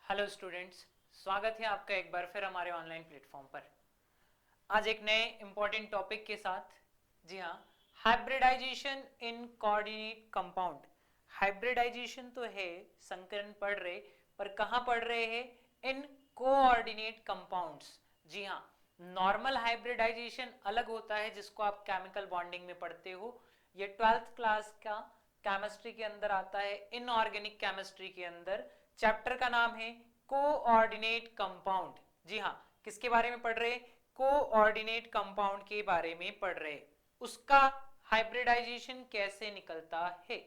Hello students, स्वागत है आपका एक बार फिर हमारे ऑनलाइन प्लेटफॉर्म पर। आज एक नए इंपॉर्टेंट टॉपिक के साथ। जी हाँ, hybridization in coordinate compound. Hybridization तो है, संकरण पढ़ रहे, पर कहाँ पढ़ रहे हैं? इन कोऑर्डिनेट कंपाउंड्स। जी हाँ, नॉर्मल हाइब्रिडाइजेशन अलग होता है जिसको आप केमिकल बॉन्डिंग में पढ़ते हो। ये 12th क्लास का केमिस्ट्री के अंदर आता है, इनऑर्गेनिक केमिस्ट्री के अंदर। चैप्टर का नाम है कोऑर्डिनेट कंपाउंड। जी हाँ, किसके बारे में पढ़ रहे? कोऑर्डिनेट कंपाउंड के बारे में पढ़ रहे, उसका हाइब्रिडाइजेशन कैसे निकलता है।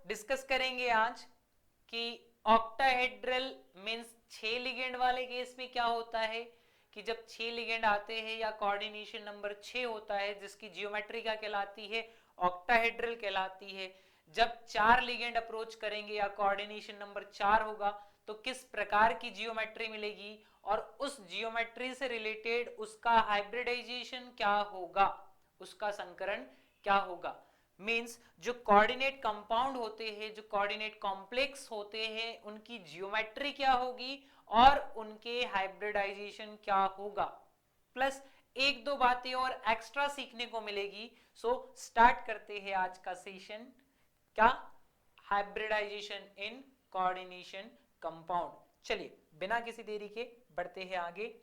डिस्कस करेंगे आज कि ऑक्टाहेड्रल मींस 6 लिगेंड वाले केस में क्या होता है कि जब 6 लिगेंड आते हैं या कोऑर्डिनेशन नंबर 6 होता है जिसकी जियोमेट्री क्या कहलाती है? ऑक्टाहेड्रल कहलाती है। जब 4 लिगेंड अप्रोच करेंगे या कोऑर्डिनेशन नंबर 4 होगा तो किस प्रकार की जियोमेट्री मिलेगी और उस जियोमेट्री से रिलेटेड उसका हाइब्रिडाइजेशन क्या होगा, उसका संकरण क्या होगा। मींस जो कोऑर्डिनेट कंपाउंड होते हैं, जो कोऑर्डिनेट कॉम्प्लेक्स होते हैं, उनकी जियोमेट्री क्या होगी और उनके हाइब्रिडाइजेशन क्या होगा। प्लस एक दो बातें और एक्स्ट्रा सीखने को मिलेगी। स्टार्ट करते हैं आज का सेशन। क्या? Hybridization in coordination compound. चलिए बिना किसी देरी के बढ़ते हैं आगे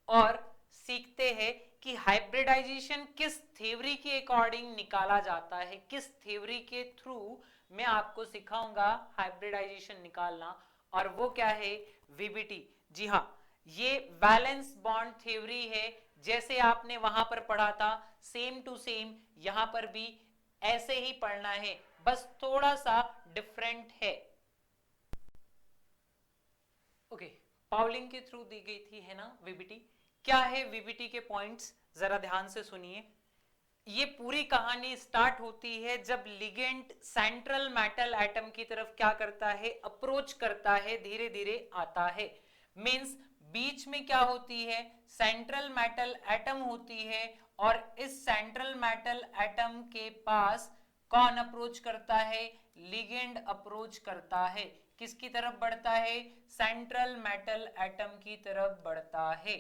और सीखते हैं कि हाइब्रिडाइजेशन किस थ्योरी के अकॉर्डिंग निकाला जाता है, किस थ्योरी के थ्रू मैं आपको सिखाऊंगा हाइब्रिडाइजेशन निकालना, और वो क्या है? वीबीटी। जी हाँ, ये वैलेंस बॉन्ड थ्योरी है। जैसे आपने वहां पर पढ़ा था सेम टू सेम यहां पर भी ऐसे ही पढ़ना है, बस थोड़ा सा डिफरेंट है। ओके, पाउलिंग के थ्रू दी गई थी, है ना वीबीटी। क्या है वीबीटी के पॉइंट्स, जरा ध्यान से सुनिए। ये पूरी कहानी स्टार्ट होती है जब लिगेंड सेंट्रल मेटल एटम की तरफ क्या करता है? अप्रोच करता है, धीरे धीरे आता है। मींस बीच में क्या होती है? सेंट्रल मेटल एटम होती है और इस सेंट्रल मेटल एटम के पास कौन अप्रोच करता है? लिगेंड अप्रोच करता है। किसकी तरफ बढ़ता है? सेंट्रल मेटल एटम की तरफ बढ़ता है।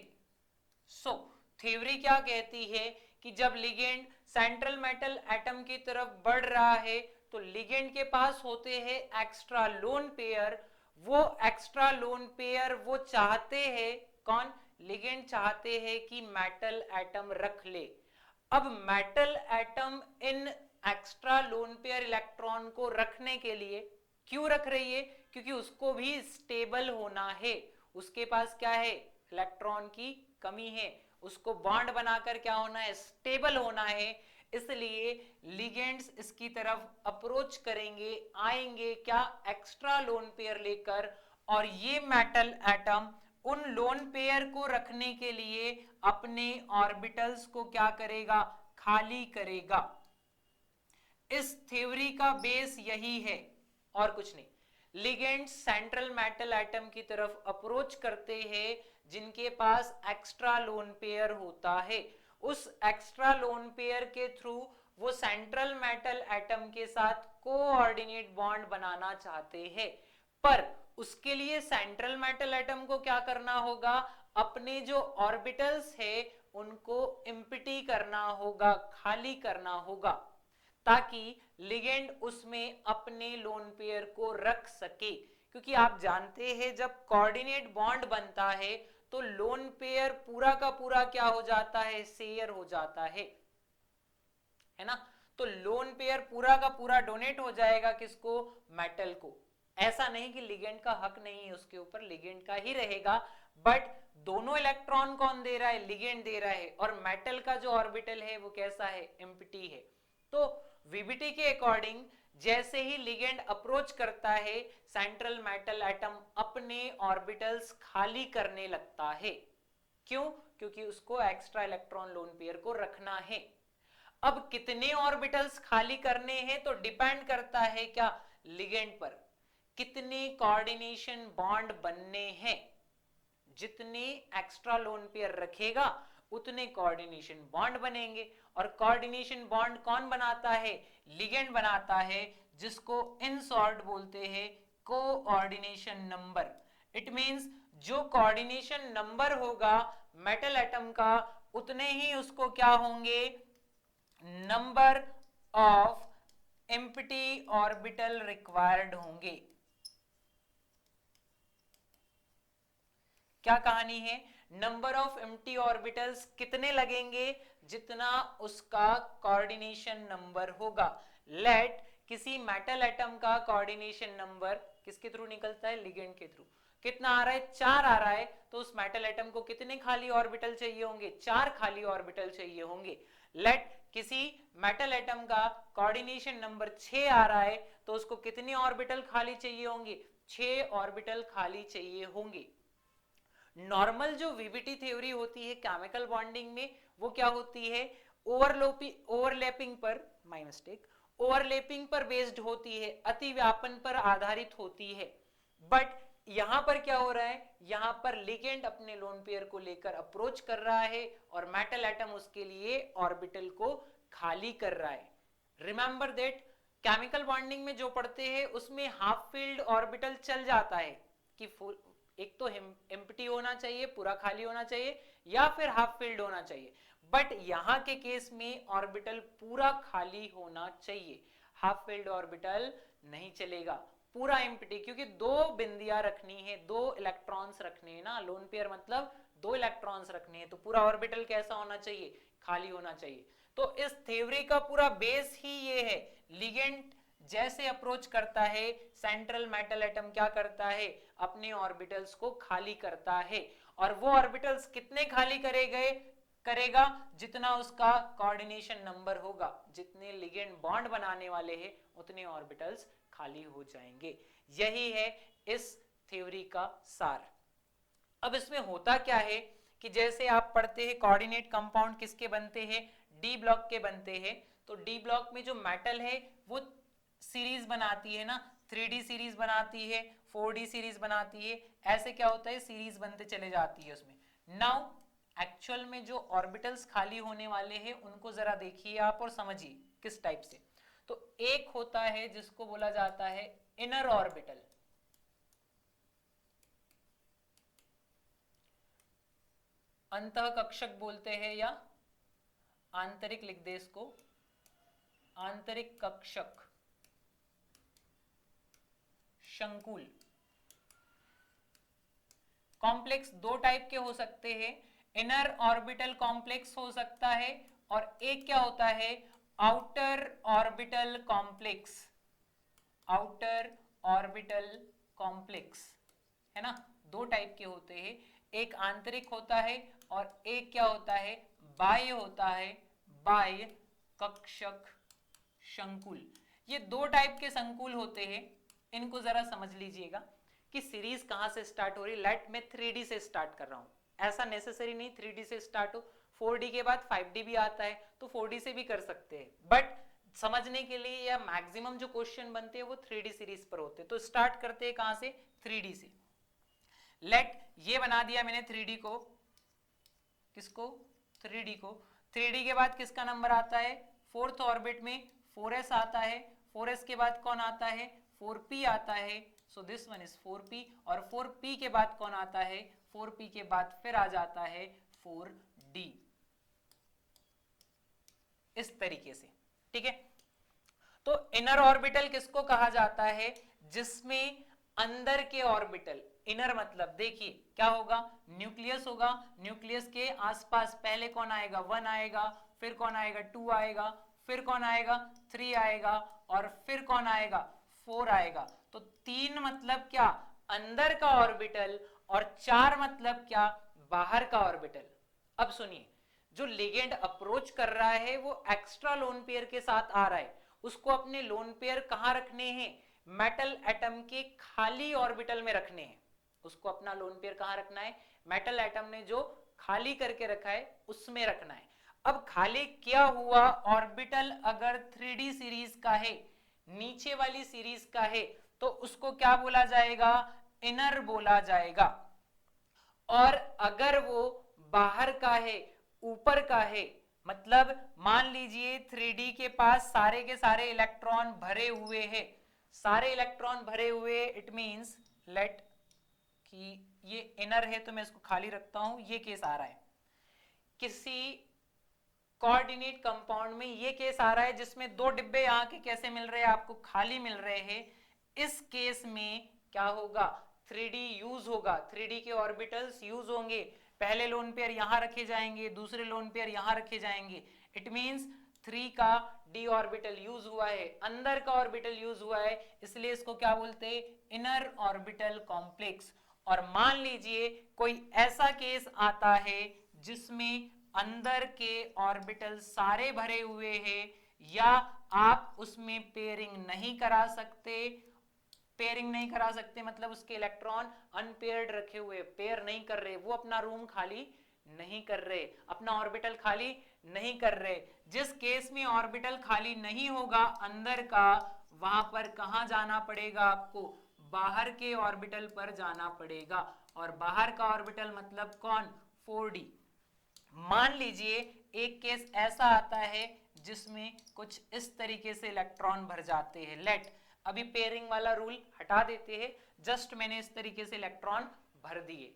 थ्योरी क्या कहती है कि जब लिगेंड सेंट्रल मेटल एटम की तरफ बढ़ रहा है तो लिगेंड के पास होते हैं एक्स्ट्रा लोन पेयर। वो एक्स्ट्रा लोन पेयर वो चाहते हैं, कौन? लिगेंड चाहते हैं कि मेटल एटम रख ले। अब metal atom in extra lone pair electron को रखने के लिए क्यों रख रही है? क्योंकि उसको भी स्टेबल होना है। उसके पास क्या है? इलेक्ट्रॉन की कमी है। उसको बॉन्ड बनाकर क्या होना है? स्टेबल होना है। इसलिए लिगेंड्स इसकी तरफ अप्रोच करेंगे, आएंगे क्या? एक्स्ट्रा लोन पेयर लेकर। और ये मेटल एटम उन लोन पेयर को रखने के लिए अपने ऑर्बिटल्स को क्या करेगा? खाली करेगा। इस थ्योरी का बेस यही है और कुछ नहीं। लिगेंड सेंट्रल मेटल एटम की तरफ अप्रोच करते हैं जिनके पास एक्स्ट्रा लोन पेयर होता है। उस एक्स्ट्रा लोन पेयर के थ्रू वो सेंट्रल मेटल एटम के साथ कोऑर्डिनेट बॉन्ड बनाना चाहते हैं, पर उसके लिए सेंट्रल मेटल एटम को क्या करना होगा? अपने जो ऑर्बिटल्स है उनको एम्प्टी करना होगा, खाली करना होगा, ताकि लिगेंड उसमें अपने लोन पेयर को रख सके। क्योंकि आप जानते हैं जब कोऑर्डिनेट बॉन्ड बनता है तो लोन पेयर पूरा का पूरा क्या हो जाता है? शेयर हो जाता है ना। तो लोन पेयर पूरा का पूरा डोनेट हो जाएगा किसको? मेटल को। ऐसा नहीं कि लिगेंड का हक नहीं है उसके ऊपर, लिगेंड का ही रहेगा, बट दोनों इलेक्ट्रॉन कौन दे रहा है? लिगेंड दे रहा है। और मेटल का जो ऑर्बिटल है वो कैसा है? एम्प्टी है। तो वीबीटी के अकॉर्डिंग जैसे ही लिगेंड अप्रोच करता है सेंट्रल मेटल एटम अपने ऑर्बिटल्स खाली करने लगता है। क्यों? क्योंकि उसको एक्स्ट्रा इलेक्ट्रॉन लोन पेयर को रखना है। अब कितने ऑर्बिटल्स खाली करने हैं तो डिपेंड करता है क्या? लिगेंड पर। कितने कोऑर्डिनेशन बॉन्ड बनने हैं, जितने एक्स्ट्रा लोन पेयर रखेगा उतने कोऑर्डिनेशन बॉन्ड बनेंगे। और कोऑर्डिनेशन बॉन्ड कौन बनाता है? लिगेंड बनाता है, जिसको इन शॉर्ट बोलते हैं कोऑर्डिनेशन नंबर। इट मींस जो कोऑर्डिनेशन नंबर होगा मेटल एटम का, उतने ही उसको क्या होंगे, number of empty orbital required होंगे। क्या कहानी है, नंबर ऑफ एम्प्टी ऑर्बिटल्स कितने लगेंगे, जितना उसका कोऑर्डिनेशन नंबर होगा। लेट किसी मेटल एटम का कोऑर्डिनेशन नंबर किसके थ्रू निकलता है, लिगेंड के थ्रू, कितना आ रहा है, 4 आ रहा है, तो उस मेटल एटम को कितने खाली ऑर्बिटल चाहिए होंगे, 4 खाली ऑर्बिटल चाहिए होंगे। लेट किसी मेटल एटम का कोऑर्डिनेशन नंबर 6 आ रहा है, तो उसको कितने ऑर्बिटल खाली चाहिए होंगे, 6 ऑर्बिटल खाली चाहिए होंगे। नॉर्मल जो वीबीटी थ्योरी होती है केमिकल बॉन्डिंग में, वो क्या होती है, ओवरलैपिंग पर, माय मिस्टेक, ओवरलैपिंग पर बेस्ड होती है, अति व्यापन पर आधारित होती है। बट यहां पर क्या हो रहा है, यहां पर लिगेंड अपने लोन पेयर को लेकर अप्रोच कर रहा है और मेटल एटम उसके लिए ऑर्बिटल को खाली कर रहा है। रिमेंबर दैट केमिकल बॉन्डिंग में जो पढ़ते हैं उसमें हाफ फील्ड ऑर्बिटल चल जाता है कि एक तो एम्प्टी होना चाहिए, पूरा खाली होना चाहिए, या फिर हाफ फिल्ड होना चाहिए। बट यहां के केस में ऑर्बिटल पूरा खाली होना चाहिए, हाफ फिल्ड ऑर्बिटल नहीं चलेगा, पूरा एम्प्टी, क्योंकि 2 बिंदियां रखनी है, 2 इलेक्ट्रॉन्स रखने हैं ना, लोन पेयर मतलब 2 इलेक्ट्रॉन्स रखने हैं, तो पूरा ऑर्बिटल कैसा होना चाहिए, खाली होना चाहिए। तो इस थ्योरी का पूरा बेस ही ये है, लिगेंड जैसे अप्रोच करता है, सेंट्रल मेटल एटम क्या करता है, अपने ऑर्बिटल्स को खाली करता है, और वो ऑर्बिटल्स कितने खाली करेगा, जितना उसका कोऑर्डिनेशन नंबर होगा, जितने लिगेंड बॉन्ड बनाने वाले हैं उतने ऑर्बिटल्स खाली हो जाएंगे। यही है इस थ्योरी का सार। अब इसमें होता क्या है कि जैसे आप पढ़ते हैं कोऑर्डिनेट कंपाउंड किसके बनते हैं, डी ब्लॉक के बनते हैं, तो डी ब्लॉक में जो मेटल है वो सीरीज बनाती है ना, 3D सीरीज बनाती है, 4D सीरीज बनाती है, ऐसे क्या होता है, सीरीज बनते चले जाती है उसमें। नाउ एक्चुअल में जो ऑर्बिटल्स खाली होने वाले हैं उनको जरा देखिए आप और समझिए किस टाइप से। तो एक होता है जिसको बोला जाता है इनर ऑर्बिटल, अंतः कक्षक बोलते हैं, या आंतरिक, लिख दे इसको, आंतरिक कक्षक, शंकुल। कॉम्प्लेक्स 2 टाइप के हो सकते हैं, इनर ऑर्बिटल कॉम्प्लेक्स हो सकता है, और एक क्या होता है, outer orbital complex, outer orbital complex, है ना, 2 टाइप के होते हैं, एक आंतरिक होता है और एक क्या होता है, बाह्य होता है, बाह्य कक्षक शंकुल। ये 2 टाइप के संकुल होते हैं, इनको जरा समझ लीजिएगा कि सीरीज कहां से स्टार्ट हो रही है। लेट मैं 3D से स्टार्ट कर रहा हूं, ऐसा नेसेसरी नहीं 3D से स्टार्ट हो, 4D के बाद 5D भी आता है तो 4D से भी कर सकते हैं, बट समझने के लिए या मैक्सिमम जो क्वेश्चन बनते हैं वो 3D सीरीज पर होते हैं। तो स्टार्ट करते हैं कहां से, 3D से। लेट ये बना दिया मैंने 3D को, किसको, 3D को। 3D के बाद किसका नंबर आता है, 4th ऑर्बिट में 4s आता है, 4s के बाद कौन आता है, 4p आता है, so this one is 4p, और 4p के बाद कौन आता है, 4p के बाद फिर आ जाता है 4d, इस तरीके से, ठीक है। तो इनर ऑर्बिटल किसको कहा जाता है, जिसमें अंदर के ऑर्बिटल, इनर मतलब देखिए क्या होगा, न्यूक्लियस होगा, न्यूक्लियस के आसपास पहले कौन आएगा, 1 आएगा, फिर कौन आएगा, 2 आएगा, फिर कौन आएगा, 3 आएगा, और फिर कौन आएगा, 4 आएगा। तो 3 मतलब क्या, अंदर का ऑर्बिटल, और 4 मतलब क्या, बाहर का ऑर्बिटल। अब सुनिए, जो लिगेंड अप्रोच कर रहा है वो एक्स्ट्रा लोन पेयर के साथ आ रहा है, उसको अपने लोन पेयर कहां रखने हैं, मेटल एटम के खाली ऑर्बिटल में रखने हैं, उसको अपना लोन पेयर कहां रखना है, मेटल एटम ने जो खाली करके रखा है उसमें रखना है। अब खाली क्या हुआ ऑर्बिटल अगर 3D सीरीज का है, नीचे वाली सीरीज का है, तो उसको क्या बोला जाएगा, इनर बोला जाएगा। और अगर वो बाहर का है, ऊपर का है, मतलब मान लीजिए 3D के पास सारे के सारे इलेक्ट्रॉन भरे हुए हैं, सारे इलेक्ट्रॉन भरे हुए, इट मींस लेट कि ये इनर है तो मैं इसको खाली रखता हूं, ये केस आ रहा है। किसी कोऑर्डिनेट कंपाउंड में ये केस आ रहा है जिसमें दो डिब्बे यहाँ के कैसे मिल रहे हैं, आपको खाली मिल रहे हैं। इस केस में क्या होगा, 3D यूज होगा, 3D के ऑर्बिटल्स यूज होंगे। पहले लोन पेयर यहां रखे जाएंगे, दूसरे लोन पेयर यहां रखे जाएंगे। इट मींस 3 का d ऑर्बिटल यूज हुआ है, अंदर का ऑर्बिटल यूज हुआ है, इसलिए इसको क्या बोलते हैं, इनर ऑर्बिटल कॉम्प्लेक्स। और मान लीजिए कोई ऐसा केस आता है जिसमें अंदर के ऑर्बिटल सारे भरे हुए हैं, या आप उसमें पेयरिंग नहीं करा सकते। पेयरिंग नहीं करा सकते मतलब उसके इलेक्ट्रॉन अनपेयर्ड रखे हुए, पेयर नहीं कर रहे, वो अपना रूम खाली नहीं कर रहे, अपना ऑर्बिटल खाली नहीं कर रहे। जिस केस में ऑर्बिटल खाली नहीं होगा अंदर का, वहां पर कहां जाना पड़ेगा आपको, बाहर के ऑर्बिटल पर जाना पड़ेगा। और बाहर का ऑर्बिटल मतलब कौन, 4D। मान लीजिए एक केस ऐसा आता है जिसमें कुछ इस तरीके से इलेक्ट्रॉन भर जाते हैं। लेट अभी पेयरिंग वाला रूल हटा देते हैं, जस्ट मैंने इस तरीके से इलेक्ट्रॉन भर दिए।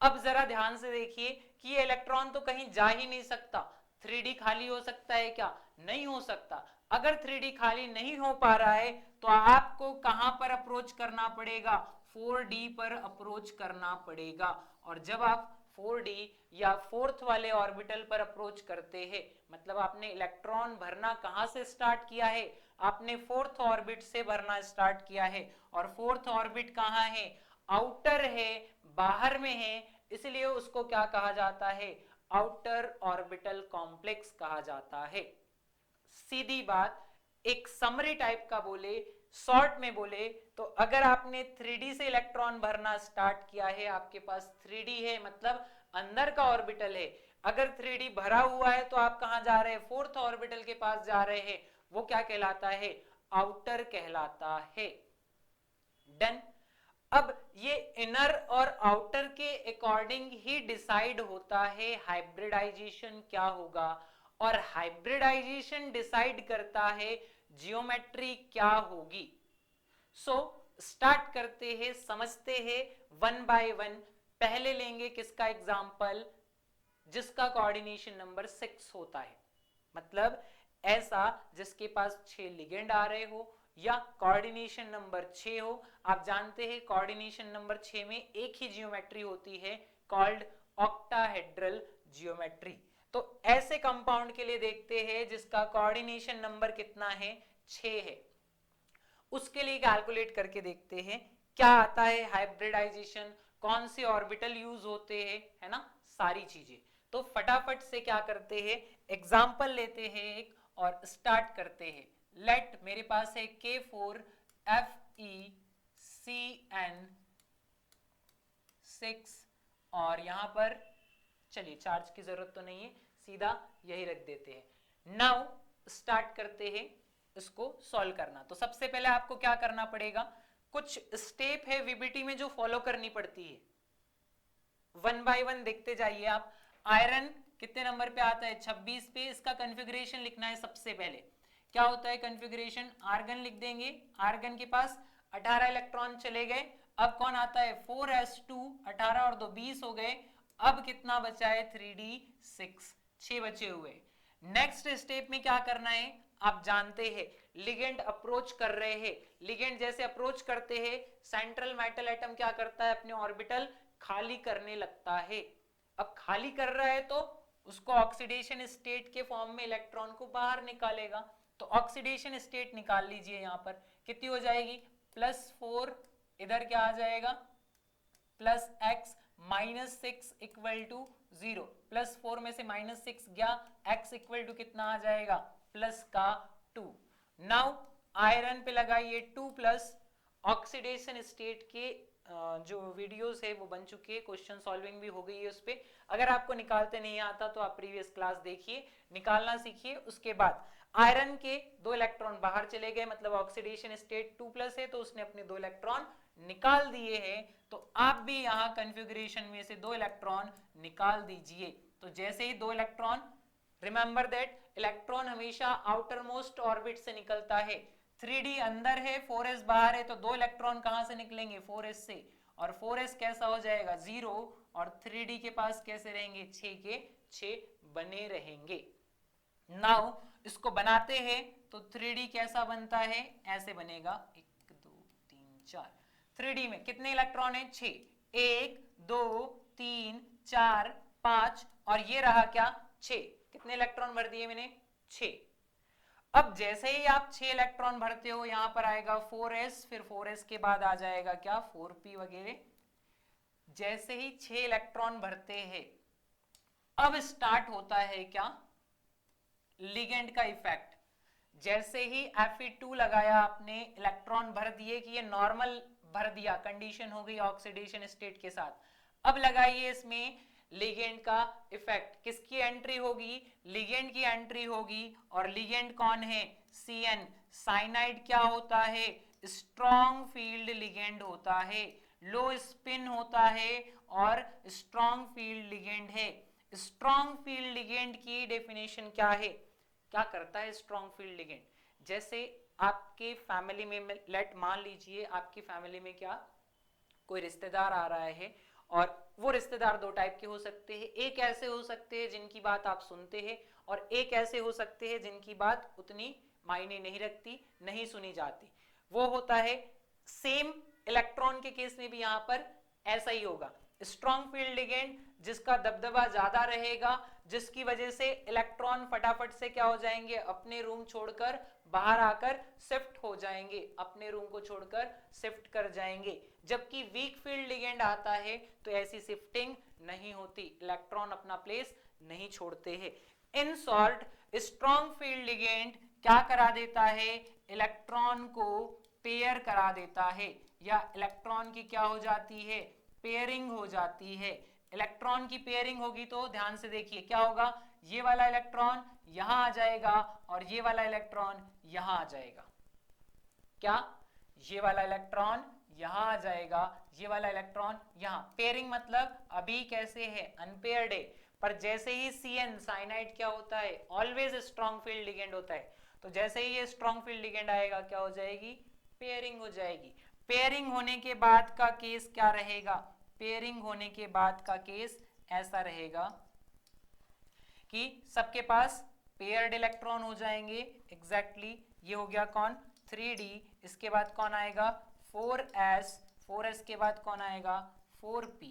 अब जरा ध्यान से देखिए कि ये इलेक्ट्रॉन तो कहीं जा ही नहीं सकता। 3D खाली हो सकता है क्या, नहीं हो सकता। अगर 3D खाली नहीं हो पा रहा है तो आपको कहां पर अप्रोच करना पड़ेगा, 4D पर अप्रोच करना पड़ेगा। और जब आप 4D या फोर्थ वाले ऑर्बिटल पर अप्रोच करते हैं, मतलब आपने इलेक्ट्रॉन भरना कहां से स्टार्ट किया है, आपने फोर्थ ऑर्बिट से भरना स्टार्ट किया है। और फोर्थ ऑर्बिट कहां है, आउटर है, बाहर में है, इसलिए उसको क्या कहा जाता है, आउटर ऑर्बिटल कॉम्प्लेक्स कहा जाता है। सीधी बात, एक समरी टाइप का बोले, शॉर्ट में बोले तो अगर आपने 3D से इलेक्ट्रॉन भरना स्टार्ट किया है, आपके पास 3D है मतलब अंदर का ऑर्बिटल है, अगर 3D भरा हुआ है तो आप कहां जा रहे हैं, फोर्थ ऑर्बिटल के पास जा रहे हैं, वो क्या कहलाता है, आउटर कहलाता है। डन। अब ये इनर और आउटर के अकॉर्डिंग ही डिसाइड होता है हाइब्रिडाइजेशन क्या होगा, और हाइब्रिडाइजेशन डिसाइड करता है जियोमेट्री क्या होगी। सो स्टार्ट करते हैं, समझते हैं वन बाय वन। पहले लेंगे किसका एग्जाम्पल, जिसका कोऑर्डिनेशन नंबर 6 होता है, मतलब ऐसा जिसके पास 6 लिगेंड आ रहे हो या कोऑर्डिनेशन नंबर 6 हो। आप जानते हैं कोऑर्डिनेशन नंबर 6 में एक ही जियोमेट्री होती है, कॉल्ड ऑक्टाहेड्रल जियोमेट्री। तो ऐसे कंपाउंड के लिए देखते हैं जिसका कोऑर्डिनेशन नंबर कितना है, 6 है। उसके लिए कैलकुलेट करके देखते हैं क्या आता है, हाइब्रिडाइजेशन, कौन से ऑर्बिटल यूज होते हैं, है ना, सारी चीजें। तो फटाफट से क्या करते हैं, एग्जाम्पल लेते हैं एक और स्टार्ट करते हैं। लेट मेरे पास है K4FeCN6 और यहां पर चलिए चार्ज की जरूरत तो नहीं है, सीधा यही रख देते हैं। नाउ स्टार्ट करते हैं इसको सॉल्व करना। तो सबसे पहले आपको क्या करना पड़ेगा, कुछ स्टेप है वीबीटी में जो फॉलो करनी पड़ती है, वन बाय वन देखते जाइए आप। आयरन कितने नंबर पे आता है, 26 पे। इसका कॉन्फ़िगरेशन लिखना है। सबसे पहले क्या होता है कॉन्फ़िगरेशन, आर्गन लिख देंगे। आर्गन के पास 18 इलेक्ट्रॉन चले गए। अब कौन आता है, 4s2, 18 और 2 20 हो गए। अब कितना बचा है, 3d6, 6 बचे हुए। नेक्स्ट स्टेप में क्या करना है, आप जानते हैं लिगेंड अप्रोच कर रहे हैं। लिगेंड जैसे अप्रोच करते हैं, सेंट्रल मेटल एटम क्या करता है, अपने ऑर्बिटल खाली करने लगता है। अब खाली कर रहा है तो उसको ऑक्सीडेशन स्टेट के फॉर्म में इलेक्ट्रॉन को बाहर निकालेगा। तो ऑक्सीडेशन स्टेट निकाल लीजिए, यहां पर कितनी हो जाएगी, +4, इधर क्या आ जाएगा, +x -6 इक्वल टू 0। +4 में से -6 गया, x इक्वल टू कितना आ जाएगा, +2। नाउ आयरन पे लगाइए 2+, ऑक्सीडेशन स्टेट के जो वीडियोस है वो बन चुकी है, क्वेश्चन सॉल्विंग भी हो गई है उस पे। अगर आपको निकालते नहीं आता तो आप प्रीवियस क्लास देखिए, निकालना सीखिए। उसके बाद आयरन के 2 इलेक्ट्रॉन बाहर चले गए, मतलब ऑक्सीडेशन स्टेट 2+ है तो उसने अपने 2 इलेक्ट्रॉन निकाल दिए हैं। तो आप भी यहां कॉन्फ़िगरेशन में से 2 इलेक्ट्रॉन निकाल दीजिए। तो जैसे ही 2 इलेक्ट्रॉन, रिमेंबर दैट इलेक्ट्रॉन हमेशा आउटर मोस्ट ऑर्बिट से निकलता है। 3d अंदर है, 4s बाहर है, तो 2 इलेक्ट्रॉन कहां से निकलेंगे, 4s से, और 4s कैसा हो जाएगा 0, और 3d के पास कैसे रहेंगे 6 के 6 बने रहेंगे। नाउ इसको बनाते हैं तो 3d कैसा बनता है, ऐसे बनेगा 1 2 3 4। 3d में कितने इलेक्ट्रॉन है 6, 1 2 3 4 5, और ये रहा क्या 6। कितने इलेक्ट्रॉन भर दिए मैंने 6। अब जैसे ही आप 6 इलेक्ट्रॉन भरते हो यहां पर आएगा 4s, फिर 4s के बाद आ जाएगा क्या 4p वगैरह। जैसे ही 6 इलेक्ट्रॉन भरते हैं अब स्टार्ट होता है क्या लिगेंड का इफेक्ट। जैसे ही Fe2 लगाया आपने, इलेक्ट्रॉन भर दिए कि ये नॉर्मल भर दिया, कंडीशन हो गई ऑक्सीडेशन स्टेट के साथ। अब लगाइए इसमें लिगेंड का इफेक्ट, किसकी एंट्री होगी, लिगेंड की एंट्री होगी, और लिगेंड कौन है CN। साइनाइड क्या होता है, स्ट्रॉन्ग फील्ड लिगेंड होता है, लो स्पिन होता है और स्ट्रॉन्ग फील्ड लिगेंड है। स्ट्रॉन्ग फील्ड लिगेंड की डेफिनेशन क्या है, क्या करता है स्ट्रॉन्ग फील्ड लिगेंड। जैसे आपके फैमिली में लेट मान लीजिए आपकी फैमिली में क्या कोई रिश्तेदार आ रहा है, और वो रिश्तेदार दो टाइप के हो सकते हैं, एक ऐसे हो सकते हैं जिनकी बात आप सुनते हैं, और एक ऐसे हो सकते हैं जिनकी बात उतनी मायने नहीं रखती, नहीं सुनी जाती। वो होता है सेम इलेक्ट्रॉन के केस में भी यहां पर ऐसा ही होगा। स्ट्रॉन्ग फील्ड लिगेंड जिसका दबदबा ज्यादा रहेगा, जिसकी वजह से इलेक्ट्रॉन फटाफट से क्या हो जाएंगे, अपने रूम छोड़कर बाहर आकर शिफ्ट हो जाएंगे, अपने रूम को छोड़कर शिफ्ट कर जाएंगे। जबकि वीक फील्ड लिगेंड आता है तो ऐसी शिफ्टिंग नहीं होती, इलेक्ट्रॉन अपना प्लेस नहीं छोड़ते हैं। In short strong field ligand क्या करा देता है, इलेक्ट्रॉन को पेयर करा देता है, या इलेक्ट्रॉन की क्या हो जाती है, पेयरिंग हो जाती है। इलेक्ट्रॉन की पेयरिंग होगी तो ध्यान से देखिए क्या होगा, ये वाला इलेक्ट्रॉन यहां आ जाएगा और ये वाला इलेक्ट्रॉन यहां आ जाएगा। क्या, ये वाला इलेक्ट्रॉन यहां आ जाएगा, ये वाला इलेक्ट्रॉन यहां। पेयरिंग मतलब अभी कैसे है, अनपेयर्ड है, पर जैसे ही CN साइनाइड क्या होता है, ऑलवेज स्ट्रॉन्ग फील्ड लिगेंड होता है, तो जैसे ही ये स्ट्रॉन्ग फील्ड लिगेंड आएगा क्या हो जाएगी, पेयरिंग हो जाएगी। पेयरिंग होने के बाद का केस क्या रहेगा, पेयरिंग होने के बाद का केस ऐसा रहेगा कि सबके पास पेयर्ड इलेक्ट्रॉन हो जाएंगे। एग्जैक्टली ये हो गया कौन 3d, इसके बाद कौन आएगा 4s, 4s के बाद कौन आएगा 4p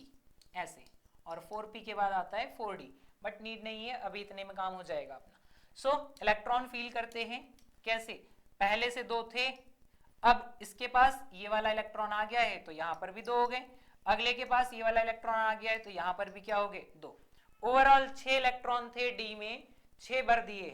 ऐसे, और 4p के बाद आता है 4d, बट नीड नहीं है, अभी इतने में काम हो जाएगा अपना। सो इलेक्ट्रॉन फील करते हैं कैसे, पहले से 2 थे, अब इसके पास ये वाला इलेक्ट्रॉन आ गया है तो यहां पर भी 2 हो गए, अगले के पास ये वाला इलेक्ट्रॉन आ गया है तो यहां पर भी क्या हो गए 2। ओवरऑल 6 इलेक्ट्रॉन थे डी में, 6 भर दिए।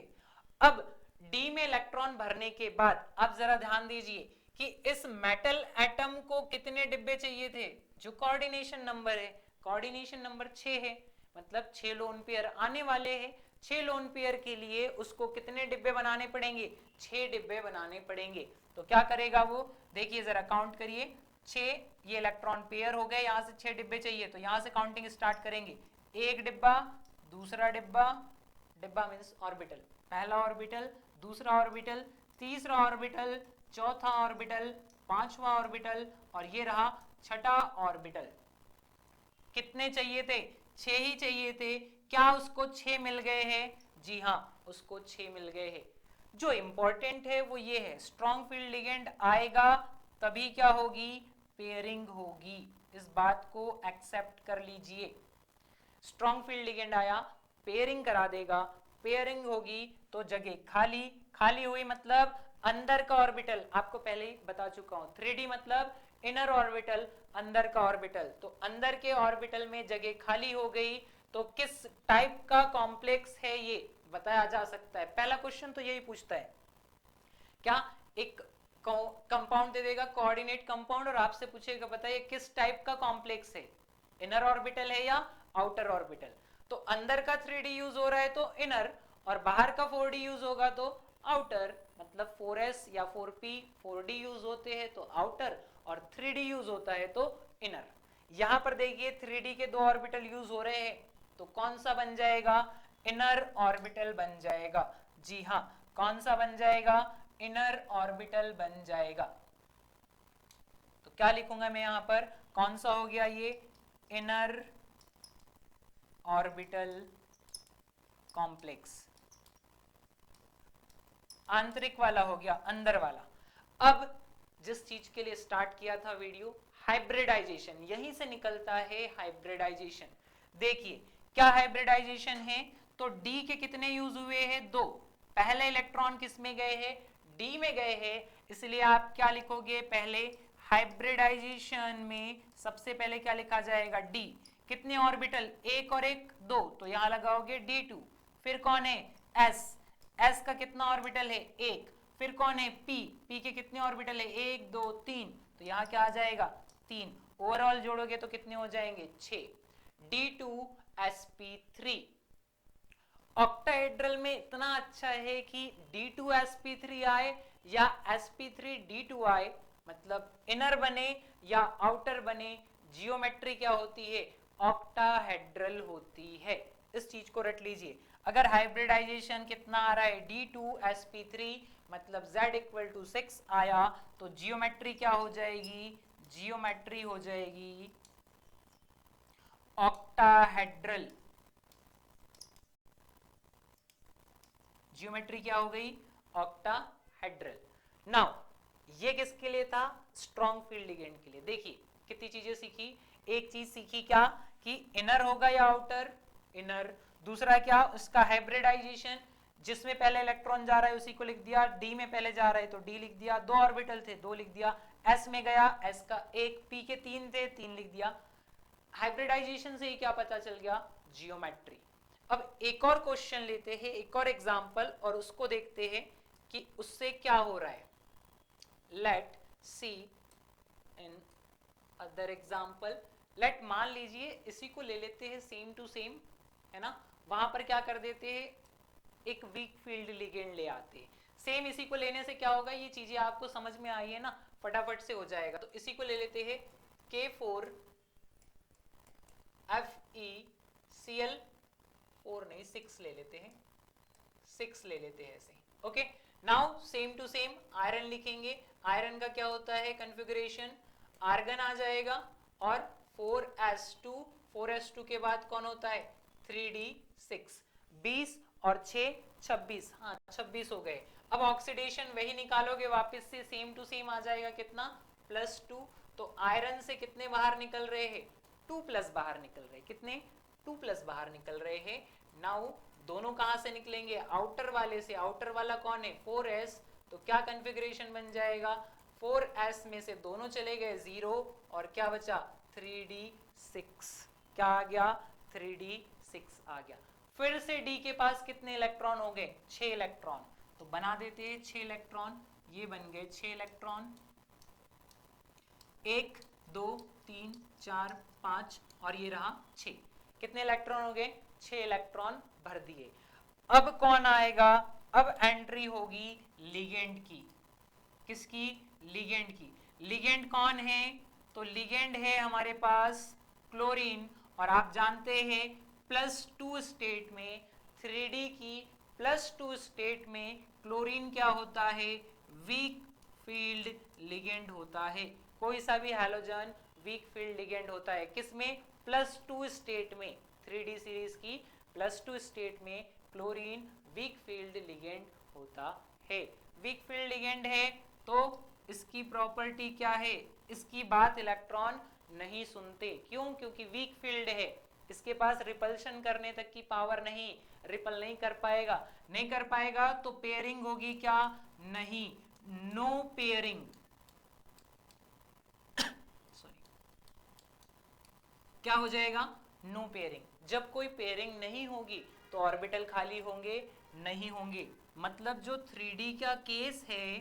अब डी में इलेक्ट्रॉन भरने के बाद अब जरा ध्यान दीजिए कि इस मेटल एटम को कितने डिब्बे चाहिए थे, जो कोऑर्डिनेशन नंबर है, कोऑर्डिनेशन नंबर 6 है, मतलब 6 लोन पेयर आने वाले हैं। 6 लोन पेयर के लिए उसको कितने डिब्बे बनाने पड़ेंगे, 6 डिब्बे बनाने पड़ेंगे। तो क्या करेगा वो, देखिए जरा काउंट करिए, 6 ये इलेक्ट्रॉन पेयर हो गए, यहां से 6 डिब्बे चाहिए तो यहां से काउंटिंग स्टार्ट करेंगे। एक डिब्बा, दूसरा डिब्बा, डिब्बा मींस ऑर्बिटल, पहला ऑर्बिटल, दूसरा ऑर्बिटल, तीसरा ऑर्बिटल, चौथा ऑर्बिटल, पांचवा ऑर्बिटल, और ये रहा छठा ऑर्बिटल। कितने चाहिए थे, 6 ही चाहिए थे। क्या उसको 6 मिल गए हैं, जी हाँ उसको 6 मिल गए हैं। जो इंपॉर्टेंट है वो ये है, स्ट्रॉन्ग फील्ड लिगेंड आएगा तभी क्या होगी, पेयरिंग होगी, इस बात को एक्सेप्ट कर लीजिए। स्ट्रॉन्ग फील्ड लिगेंड आया, पेयरिंग करा देगा, पेयरिंग होगी तो जगह खाली, खाली हुई मतलब अंदर का ऑर्बिटल, आपको पहले ही बता चुका हूं 3d मतलब इनर ऑर्बिटल, अंदर का ऑर्बिटल, तो अंदर के ऑर्बिटल में जगह खाली हो गई। तो किस टाइप का कॉम्प्लेक्स है ये बताया जा सकता है, पहला क्वेश्चन तो यही पूछता है, क्या एक कंपाउंड दे देगा कोऑर्डिनेट कंपाउंड और आपसे पूछेगा बताइए किस टाइप का कॉम्प्लेक्स है, इनर ऑर्बिटल है या आउटर ऑर्बिटल। तो अंदर का 3d यूज हो रहा है तो इनर, और बाहर का 4d यूज होगा तो आउटर, मतलब 4s या 4p 4d यूज होते हैं तो आउटर, और 3d यूज होता है तो इनर। यहां पर देखिए 3d के 2 ऑर्बिटल यूज हो रहे हैं तो कौन सा बन जाएगा, इनर ऑर्बिटल बन जाएगा। जी हाँ, कौन सा बन जाएगा, इनर ऑर्बिटल बन जाएगा। तो क्या लिखूंगा मैं यहां पर, कौन सा हो गया ये, इनर ऑर्बिटल कॉम्प्लेक्स, आंतरिक वाला हो गया, अंदर वाला। अब जिस चीज के लिए स्टार्ट किया था वीडियो, हाइब्रिडाइजेशन, यहीं से निकलता है हाइब्रिडाइजेशन। देखिए क्या हाइब्रिडाइजेशन है, तो डी के कितने यूज हुए हैं, 2। पहले इलेक्ट्रॉन किस में गए हैं, डी में गए हैं, इसलिए आप क्या लिखोगे, पहले हाइब्रिडाइजेशन में सबसे पहले क्या लिखा जाएगा, डी। कितने ऑर्बिटल, एक और एक, 2, तो यहां लगाओगे D2। फिर कौन है, एस, एस का कितना ऑर्बिटल है, 1। फिर कौन है, पी के कितने ऑर्बिटल है, 1 2 3, तो यहां क्या आ जाएगा, 3। ओवरऑल जोड़ोगे तो कितने हो जाएंगे, 6। D2sp3। ऑक्टाहेड्रल में इतना अच्छा है कि D2sp3 आए या sp3D2 आए, मतलब इनर बने या आउटर बने, जियोमेट्री क्या होती है, ऑक्टाहेड्रल होती है। इस चीज को रट लीजिए। अगर हाइब्रिडाइजेशन कितना आ रहा है, D2sp3, मतलब Z इक्वल टू 6 आया, तो जियोमेट्री क्या हो जाएगी, जियोमेट्री हो जाएगी ऑक्टाहेड्रल। जियोमेट्री क्या हो गई, ऑक्टाहेड्रल। नाउ ये किसके लिए था, स्ट्रॉन्ग फील्ड लिगेंड के लिए। देखिए कितनी चीजें सीखी, एक चीज सीखी क्या, कि इनर होगा या आउटर, इनर। दूसरा क्या, उसका हाइब्रिडाइजेशन, जिसमें पहले इलेक्ट्रॉन जा रहा है उसी को लिख दिया, डी में पहले जा रहा है तो डी लिख दिया, 2 ऑर्बिटल थे 2 लिख दिया, एस में गया, एस का 1, पी के 3 थे 3 लिख दिया। हाइब्रिडाइजेशन से ही क्या पता चल गया, जियोमेट्री। अब एक और क्वेश्चन लेते हैं, एक और एग्जांपल, और उसको देखते हैं कि उससे क्या हो रहा है। Let see in other example. Let, मान लीजिए इसी को ले लेते हैं सेम टू सेम, है ना, वहां पर क्या कर देते हैं, एक वीक फील्ड लिगेंड ले आते हैं। सेम इसी को लेने से क्या होगा, ये चीजें आपको समझ में आई है ना, फटाफट से हो जाएगा। तो इसी को ले लेते हैं, K4 FeCl, 4 नहीं 6 ले लेते हैं, 6 ले लेते हैं ऐसे। Okay, now same to same iron लिखेंगे। आयरन का क्या होता है कॉन्फ़िगरेशन, आर्गन आ जाएगा और 4s2, 4s2 के बाद कौन होता है, 3d6, 20 और 6 26, हाँ 26 हो गए। अब ऑक्सीडेशन वही निकालोगे वापस से, सेम टू सेम आ जाएगा, कितना, +2। तो आयरन से कितने बाहर निकल रहे हैं, 2+ बाहर निकल रहे हैं, कितने, 2+ बाहर निकल रहे हैं। नाउ दोनों कहां से निकलेंगे, आउटर वाले से। आउटर वाला कौन है, 4s, तो क्या कॉन्फ़िगरेशन बन जाएगा, 4s में से दोनों चले गए 0 और क्या बचा, 3d6। क्या आ गया, 3d6 आ गया। फिर से d के पास कितने इलेक्ट्रॉन हो गए, 6 इलेक्ट्रॉन, तो बना देते हैं 6 इलेक्ट्रॉन, ये बन गए 6 इलेक्ट्रॉन, 1 2 3 4 5 और ये रहा 6। कितने इलेक्ट्रॉन हो गए, 6 इलेक्ट्रॉन भर दिए। अब कौन आएगा, अब एंट्री होगी लिगेंड की, किसकी, लिगेंड की। लिगेंड कौन है, तो लिगेंड है हमारे पास क्लोरीन, और आप जानते हैं +2 स्टेट में, 3d की +2 स्टेट में क्लोरीन क्या होता है, वीक फील्ड लिगेंड होता है। कोई सा भी हैलोजन वीक फील्ड लिगेंड होता है, किसमें, +2 स्टेट में, 3d सीरीज की +2 स्टेट में क्लोरीन वीक फील्ड लिगेंड होता है। वीक फील्ड लिगेंड है तो इसकी प्रॉपर्टी क्या है, इसकी बात इलेक्ट्रॉन नहीं सुनते, क्यों, क्योंकि वीक फील्ड है, इसके पास रिपल्शन करने तक की पावर नहीं, रिपल नहीं कर पाएगा। नहीं कर पाएगा तो पेयरिंग होगी क्या, नहीं, नो पेयरिंग। सॉरी, क्या हो जाएगा, नो पेयरिंग। जब कोई पेयरिंग नहीं होगी तो ऑर्बिटल खाली होंगे, नहीं होंगे। मतलब जो 3d का केस है,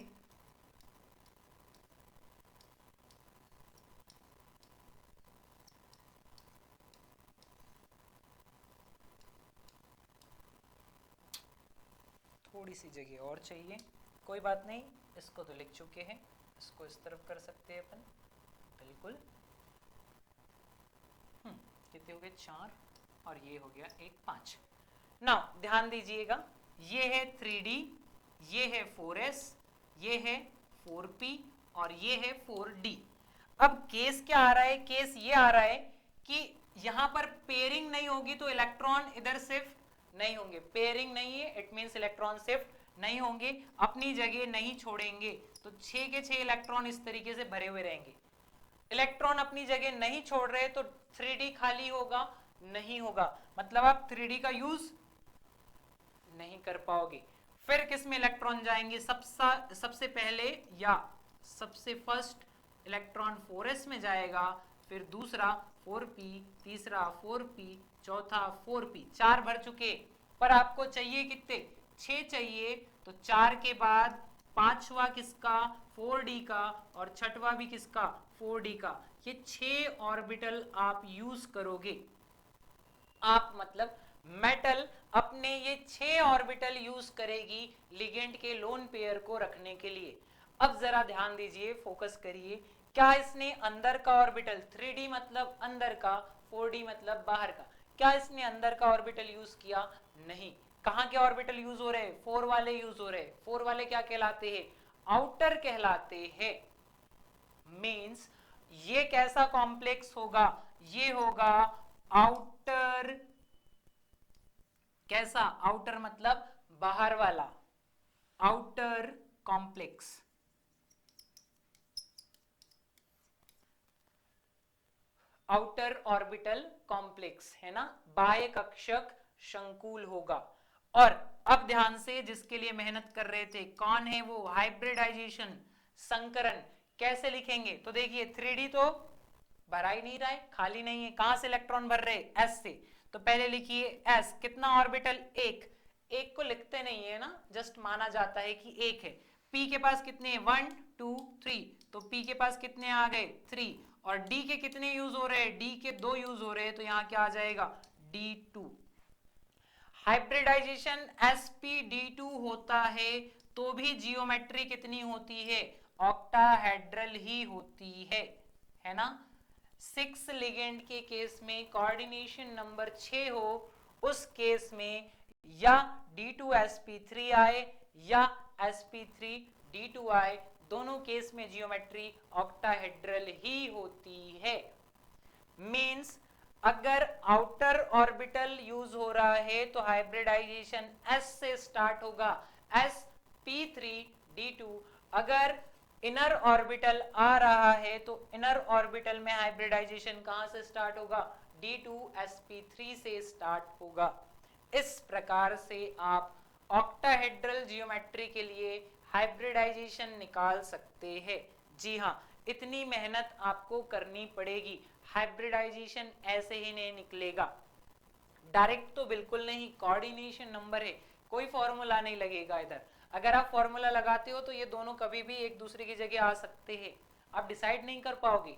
थोड़ी सी जगह और चाहिए, कोई बात नहीं, इसको तो लिख चुके हैं, इसको इस तरफ कर सकते हैं अपन, बिल्कुल। कितने हो गए, 4 और ये हो गया 1 5। नाउ ध्यान दीजिएगा, ये है 3d, ये है 4s, ये है 4p और ये है 4d। अब केस क्या आ रहा है, केस ये आ रहा है कि यहां पर पेयरिंग नहीं होगी तो इलेक्ट्रॉन इधर शिफ्ट नहीं होंगे, पेयरिंग नहीं है इट मींस इलेक्ट्रॉन शिफ्ट नहीं होंगे, अपनी जगह नहीं छोड़ेंगे, तो 6 के 6 इलेक्ट्रॉन इस तरीके से भरे हुए रहेंगे। इलेक्ट्रॉन अपनी जगह नहीं छोड़ रहे तो 3d खाली होगा, नहीं होगा, मतलब आप 3d का यूज नहीं कर पाओगे। फिर किस में इलेक्ट्रॉन जाएंगे, सबसे पहले या सबसे फर्स्ट इलेक्ट्रॉन 4s में जाएगा, फिर दूसरा 4p, तीसरा 4p, चौथा 4p, 4 भर चुके, पर आपको चाहिए कितने, 6 चाहिए, तो 4 के बाद पांचवा किसका, 4d का, और छठवा भी किसका, 4d का। ये 6 ऑर्बिटल आप यूज करोगे, आप मतलब मेटल अपने ये 6 ऑर्बिटल यूज करेगी लिगेंड के लोन पेयर को रखने के लिए। अब जरा ध्यान दीजिए, फोकस करिए, क्या इसने अंदर का ऑर्बिटल, 3d मतलब अंदर का, 4d मतलब बाहर का, क्या इसने अंदर का ऑर्बिटल यूज किया, नहीं। कहां के ऑर्बिटल यूज हो रहे हैं, 4 वाले यूज हो रहे हैं। 4 वाले क्या कहलाते हैं, आउटर कहलाते हैं। मींस ये कैसा कॉम्प्लेक्स होगा, ये होगा आउटर, कैसा, आउटर मतलब बाहर वाला, outer complex. Outer orbital complex है ना, बाह्य कक्षक शंकुल होगा। और अब ध्यान से, जिसके लिए मेहनत कर रहे थे, कौन है वो, हाइब्रिडाइजेशन, संकरण, कैसे लिखेंगे, तो देखिए 3d तो भरा ही नहीं रहा है, खाली नहीं है, कहां से इलेक्ट्रॉन भर रहे, s से, तो पहले लिखिए s, कितना ऑर्बिटल, एक को लिखते नहीं है ना, जस्ट माना जाता है कि एक है। p के पास कितने, 1 2 3, तो p के पास कितने आ गए, 3, और d के कितने यूज हो रहे हैं, d के 2 यूज हो रहे हैं, तो यहां क्या आ जाएगा, d2। हाइब्रिडाइजेशन sp_d2 होता है तो भी जियोमेट्री कितनी होती है, ऑक्टाहेड्रल ही होती है ना। 6 लिगेंड के केस में कोऑर्डिनेशन नंबर 6 हो, उस केस में या d2sp3 आए या sp3d2 आए, दोनों केस में जियोमेट्री ऑक्टाहेड्रल ही होती है। मींस अगर आउटर ऑर्बिटल यूज हो रहा है तो हाइब्रिडाइजेशन s से स्टार्ट होगा, sp3d2। अगर इनर ऑर्बिटल आ रहा है तो इनर ऑर्बिटल में हाइब्रिडाइजेशन कहां से स्टार्ट होगा, d2sp3 से स्टार्ट होगा। इस प्रकार से आप ऑक्टाहेड्रल जियोमेट्री के लिए हाइब्रिडाइजेशन निकाल सकते हैं। जी हाँ, इतनी मेहनत आपको करनी पड़ेगी, हाइब्रिडाइजेशन ऐसे ही नहीं निकलेगा, डायरेक्ट तो बिल्कुल नहीं, कोऑर्डिनेशन नंबर है, कोई फॉर्मूला नहीं लगेगा इधर। अगर आप फॉर्मूला लगाते हो तो ये दोनों कभी भी एक दूसरे की जगह आ सकते हैं, आप डिसाइड नहीं कर पाओगे।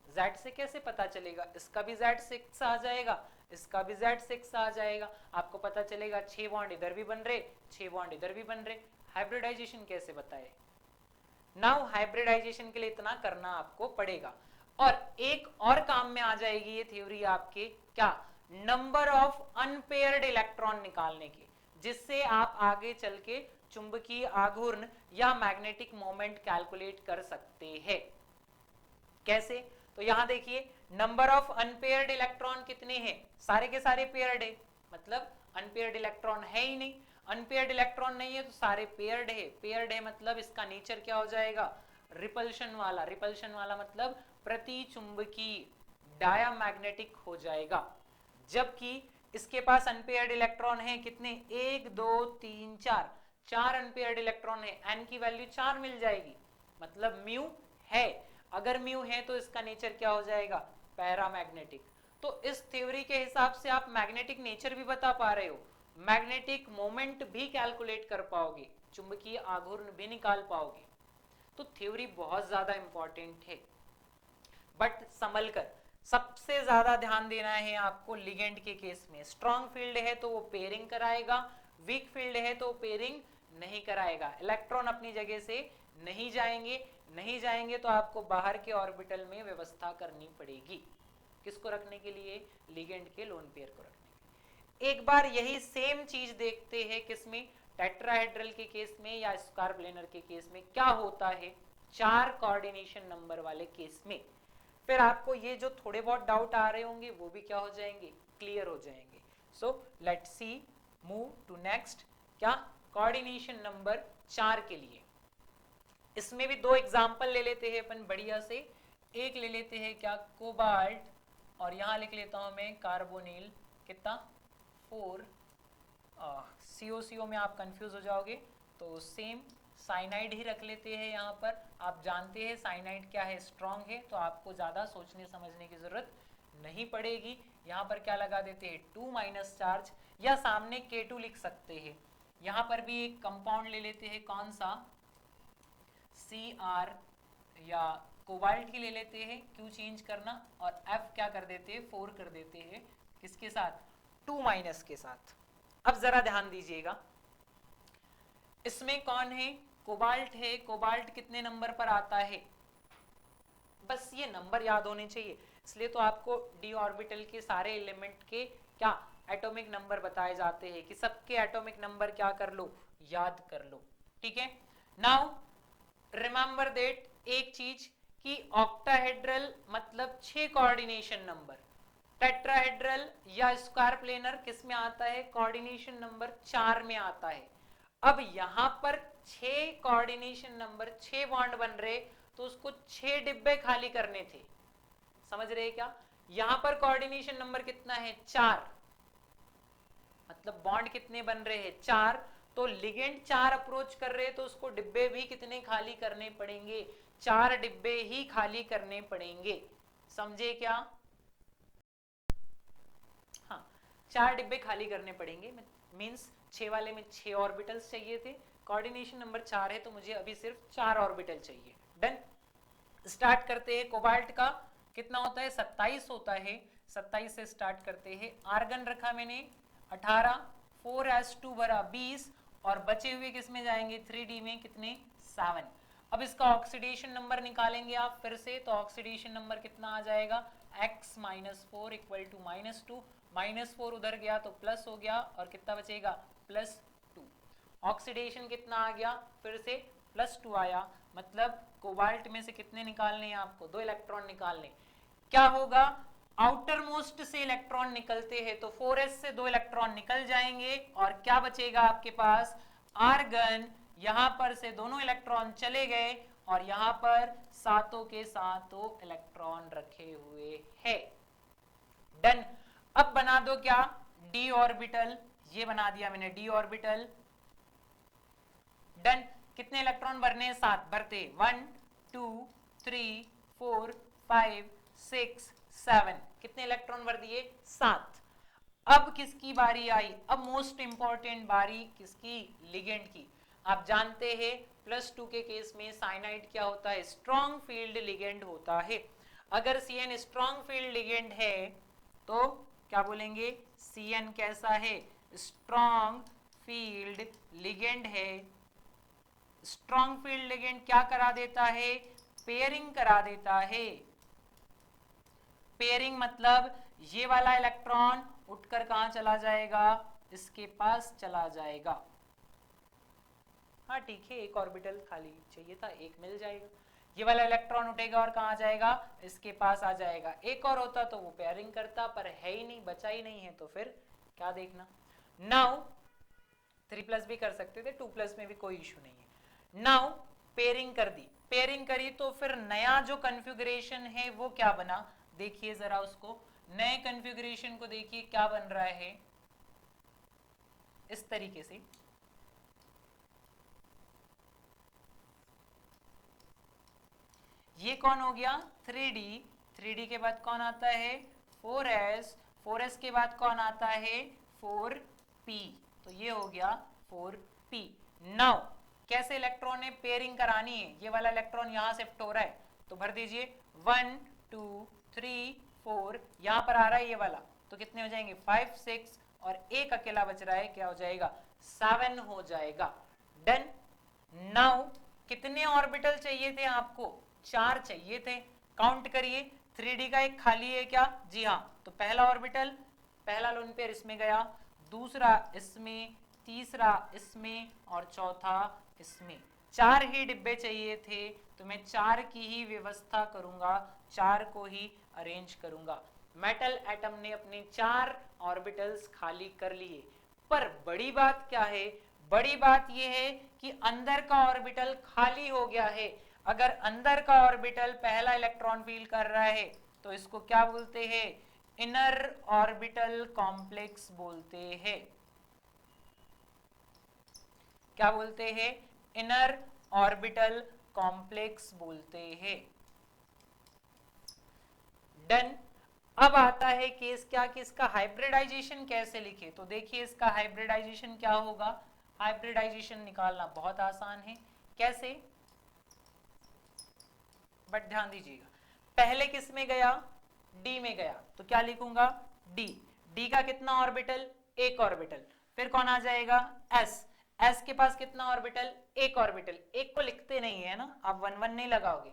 z से कैसे पता चलेगा, इसका भी z6 आ जाएगा, इसका भी z6 आ जाएगा, आपको पता चलेगा 6 बॉन्ड इधर भी बन रहे, 6 बॉन्ड इधर भी बन रहे, हाइब्रिडाइजेशन कैसे बताए। नाउ हाइब्रिडाइजेशन के लिए इतना करना आपको पड़ेगा। और एक और काम में आ जाएगी ये थ्योरी आपके, क्या, नंबर ऑफ अनपेयर्ड इलेक्ट्रॉन निकालने की, जिससे आप आगे चल के चुंबकीय आघूर्ण या मैग्नेटिक मोमेंट कैलकुलेट कर सकते हैं। कैसे, तो यहां देखिए नंबर ऑफ अनपेयर्ड इलेक्ट्रॉन कितने हैं, सारे के सारे पेयर्ड है, मतलब अनपेयर्ड इलेक्ट्रॉन है ही नहीं, अनपेयर्ड इलेक्ट्रॉन नहीं है तो सारे पेयर्ड है, पेयर्ड है मतलब इसका नेचर क्या हो जाएगा, रिपल्शन वाला, रिपल्शन वाला मतलब प्रति चुंबकीय, डायामैग्नेटिक हो जाएगा। जबकि इसके पास अनपेयर्ड इलेक्ट्रॉन है कितने, 1 2 3 4, 4 अनपेयर्ड इलेक्ट्रॉन है, n की वैल्यू 4 मिल जाएगी, मतलब म्यू है। अगर म्यू है तो इसका नेचर क्या हो जाएगा, पैरामैग्नेटिक। तो इस थ्योरी के हिसाब से आप मैग्नेटिक नेचर भी बता पा रहे हो, मैग्नेटिक मोमेंट भी कैलकुलेट कर पाओगे, चुंबकीय आघूर्ण भी निकाल पाओगे। तो थ्योरी बहुत ज्यादा इंपॉर्टेंट है, बट संभल कर, सबसे ज्यादा ध्यान देना है आपको लिगेंड के केस में। स्ट्रॉन्ग फील्ड है तो वो पेयरिंग कराएगा, वीक फील्ड है तो पेयरिंग नहीं कराएगा, इलेक्ट्रॉन अपनी जगह से नहीं जाएंगे, नहीं जाएंगे तो आपको बाहर के ऑर्बिटल में व्यवस्था करनी पड़ेगी, किसको रखने के लिए, लिगेंड के लोन पेयर को रखने के लिए। एक बार यही सेम चीज देखते हैं किसमें, टेट्राहेड्रल के केस में या स्क्वायर प्लेनर के केस में क्या होता है 4 कोऑर्डिनेशन नंबर वाले केस में। फिर आपको ये जो थोड़े बहुत डाउट आ रहे होंगे वो भी क्या हो जाएंगे, क्लियर हो जाएंगे। So let's see, move to next, क्या कोऑर्डिनेशन नंबर 4 के लिए। इसमें भी दो एग्जाम्पल ले लेते हैं अपन बढ़िया से। एक ले लेते हैं क्या, कोबाल्ट, और यहां लिख लेता हूं मैं कार्बोनिल, कितना 4। COCO में आप कंफ्यूज हो जाओगे तो सेम साइनाइड ही रख लेते हैं। यहाँ पर आप जानते हैं साइनाइड क्या है, स्ट्रॉन्ग है, तो आपको ज़्यादा सोचने समझने की ज़रूरत नहीं पड़ेगी। यहाँ पर क्या लगा देते हैं 2 माइनस चार्ज, या सामने K2 लिख सकते हैं। यहाँ पर भी एक कंपाउंड ले लेते हैं, कौन सा, Cr, या कोबाल्ट की ले लेते हैं, क्यों चेंज करना, और F क्या कर देते हैं 4 कर देते हैं, किसके साथ, 2 माइनस के साथ। अब जरा ध्यान दीजिएगा, इसमें कौन है, कोबाल्ट है। कोबाल्ट कितने नंबर पर आता है, बस ये नंबर याद होने चाहिए, इसलिए तो आपको डी ऑर्बिटल के सारे एलिमेंट के क्या एटॉमिक नंबर बताए जाते हैं कि सबके एटॉमिक नंबर क्या कर लो, याद कर लो, ठीक है। नाउ रिमेंबर दैट एक चीज कि ऑक्टाहेड्रल मतलब 6 कोऑर्डिनेशन नंबर, टेट्राहेड्रल या स्क्वायर प्लेनर किस में आता है, कोऑर्डिनेशन नंबर 4 में आता है। अब यहां पर 6 कोऑर्डिनेशन नंबर, 6 बॉन्ड बन रहे, तो उसको 6 डिब्बे खाली करने थे, समझ रहे क्या। यहां पर कोऑर्डिनेशन नंबर कितना है 4, मतलब बॉन्ड कितने बन रहे हैं 4, तो लिगेंड 4 अप्रोच कर रहे हैं, तो उसको डिब्बे भी कितने खाली करने पड़ेंगे, 4 डिब्बे ही खाली करने पड़ेंगे, समझे क्या। हाँ, 4 डिब्बे खाली करने पड़ेंगे, मींस 6 वाले में 6 ऑर्बिटल्स चाहिए थे, कोऑर्डिनेशन नंबर 4 है तो मुझे अभी सिर्फ 4 ऑर्बिटल चाहिए। डन, स्टार्ट करते हैं। कोबाल्ट का कितना होता है 27 होता है, 27 से स्टार्ट करते हैं। आर्गन रखा मैंने 18, 4s2 भरा 20, और बचे हुए किस में जाएंगे 3D में, कितने 7। अब इसका ऑक्सीडेशन नंबर निकालेंगे आप फिर से, तो ऑक्सीडेशन नंबर कितना आ जाएगा, x - 4 इक्वल टू -2, -4 उधर गया तो प्लस हो गया, और कितना बचेगा +2। ऑक्सीडेशन कितना आ गया, फिर से +2 आया, मतलब कोबाल्ट में से कितने निकालने हैं आपको, 2 इलेक्ट्रॉन निकालने। क्या होगा, आउटर मोस्ट से इलेक्ट्रॉन निकलते हैं, तो 4s से 2 इलेक्ट्रॉन निकल जाएंगे, और क्या बचेगा आपके पास आर्गन, यहां पर से दोनों इलेक्ट्रॉन चले गए, और यहां पर सातों के सातों इलेक्ट्रॉन रखे हुए हैं। डन, अब बना दो क्या, डी ऑर्बिटल, ये बना दिया मैंने डी ऑर्बिटल। डन, कितने इलेक्ट्रॉन भरने हैं, 7 भरते, 1 2 3 4 5 6 7, कितने इलेक्ट्रॉन भर दिए 7। अब किसकी बारी आई, अब मोस्ट इंपॉर्टेंट बारी किसकी, लिगेंड की। आप जानते हैं +2 के केस में साइनाइड क्या होता है, स्ट्रॉन्ग फील्ड लिगेंड होता है। अगर CN स्ट्रॉन्ग फील्ड लिगेंड है तो क्या बोलेंगे, CN कैसा है, स्ट्रॉन्ग फील्ड लिगेंड है। स्ट्रॉन्ग फील्ड लिगेंड क्या करा देता है, पेयरिंग करा देता है। पेयरिंग मतलब ये वाला इलेक्ट्रॉन उठकर कहां चला जाएगा, इसके पास चला जाएगा। हाँ ठीक है, एक ऑर्बिटल खाली चाहिए था, एक मिल जाएगा। ये वाला इलेक्ट्रॉन उठेगा और कहां जाएगा, इसके पास आ जाएगा। एक और होता तो वो पेयरिंग करता, पर है ही नहीं, बचा ही नहीं है, तो फिर क्या देखना। नाउ 3+ भी कर सकते थे, 2+ में भी कोई इशू नहीं है। नाउ पेयरिंग कर दी, पेयरिंग करी तो फिर नया जो कन्फिगरेशन है वो क्या बना, देखिए जरा उसको, नए कन्फिगरेशन को देखिए क्या बन रहा है, इस तरीके से। ये कौन हो गया 3D, 3D के बाद कौन आता है 4s, 4s के बाद कौन आता है 4p, तो ये हो गया 4p। नाउ कैसे इलेक्ट्रॉन ने पेयरिंग करानी है, ये वाला इलेक्ट्रॉन यहां शिफ्ट हो रहा है तो भर दीजिए 1 2 3 4, यहां पर आ रहा है ये वाला, तो कितने हो जाएंगे 5 6, और एक अकेला बच रहा है, क्या हो जाएगा 7 हो जाएगा। डन, नाउ कितने ऑर्बिटल चाहिए थे आपको, 4 चाहिए थे। काउंट करिए, 3D का एक खाली है क्या, जी हाँ, तो पहला ऑर्बिटल, पहला लोन पेयर इसमें गया, दूसरा इसमें, तीसरा इसमें और चौथा इसमें। 4 ही डिब्बे चाहिए थे तो मैं 4 की ही व्यवस्था करूंगा, 4 को ही अरेंज करूंगा। मेटल एटम ने अपने 4 ऑर्बिटल्स खाली कर लिए। पर बड़ी बात क्या है? बड़ी बात यह है कि अंदर का ऑर्बिटल खाली हो गया है। अगर अंदर का ऑर्बिटल पहला इलेक्ट्रॉन फील कर रहा है तो इसको क्या बोलते हैं? इनर ऑर्बिटल कॉम्प्लेक्स बोलते हैं। क्या बोलते हैं? इनर ऑर्बिटल कॉम्प्लेक्स बोलते हैं। डन। अब आता है केस क्या कि इसका हाइब्रिडाइजेशन कैसे लिखे। तो देखिए इसका हाइब्रिडाइजेशन क्या होगा। हाइब्रिडाइजेशन निकालना बहुत आसान है। कैसे? बट ध्यान दीजिएगा, पहले किस में गया? डी में गया, तो क्या लिखूंगा? डी। डी का कितना ऑर्बिटल? एक ऑर्बिटल। फिर कौन आ जाएगा? एस। एस के पास कितना ऑर्बिटल? एक ऑर्बिटल। एक को लिखते नहीं है ना, आप 1 1 नहीं लगाओगे,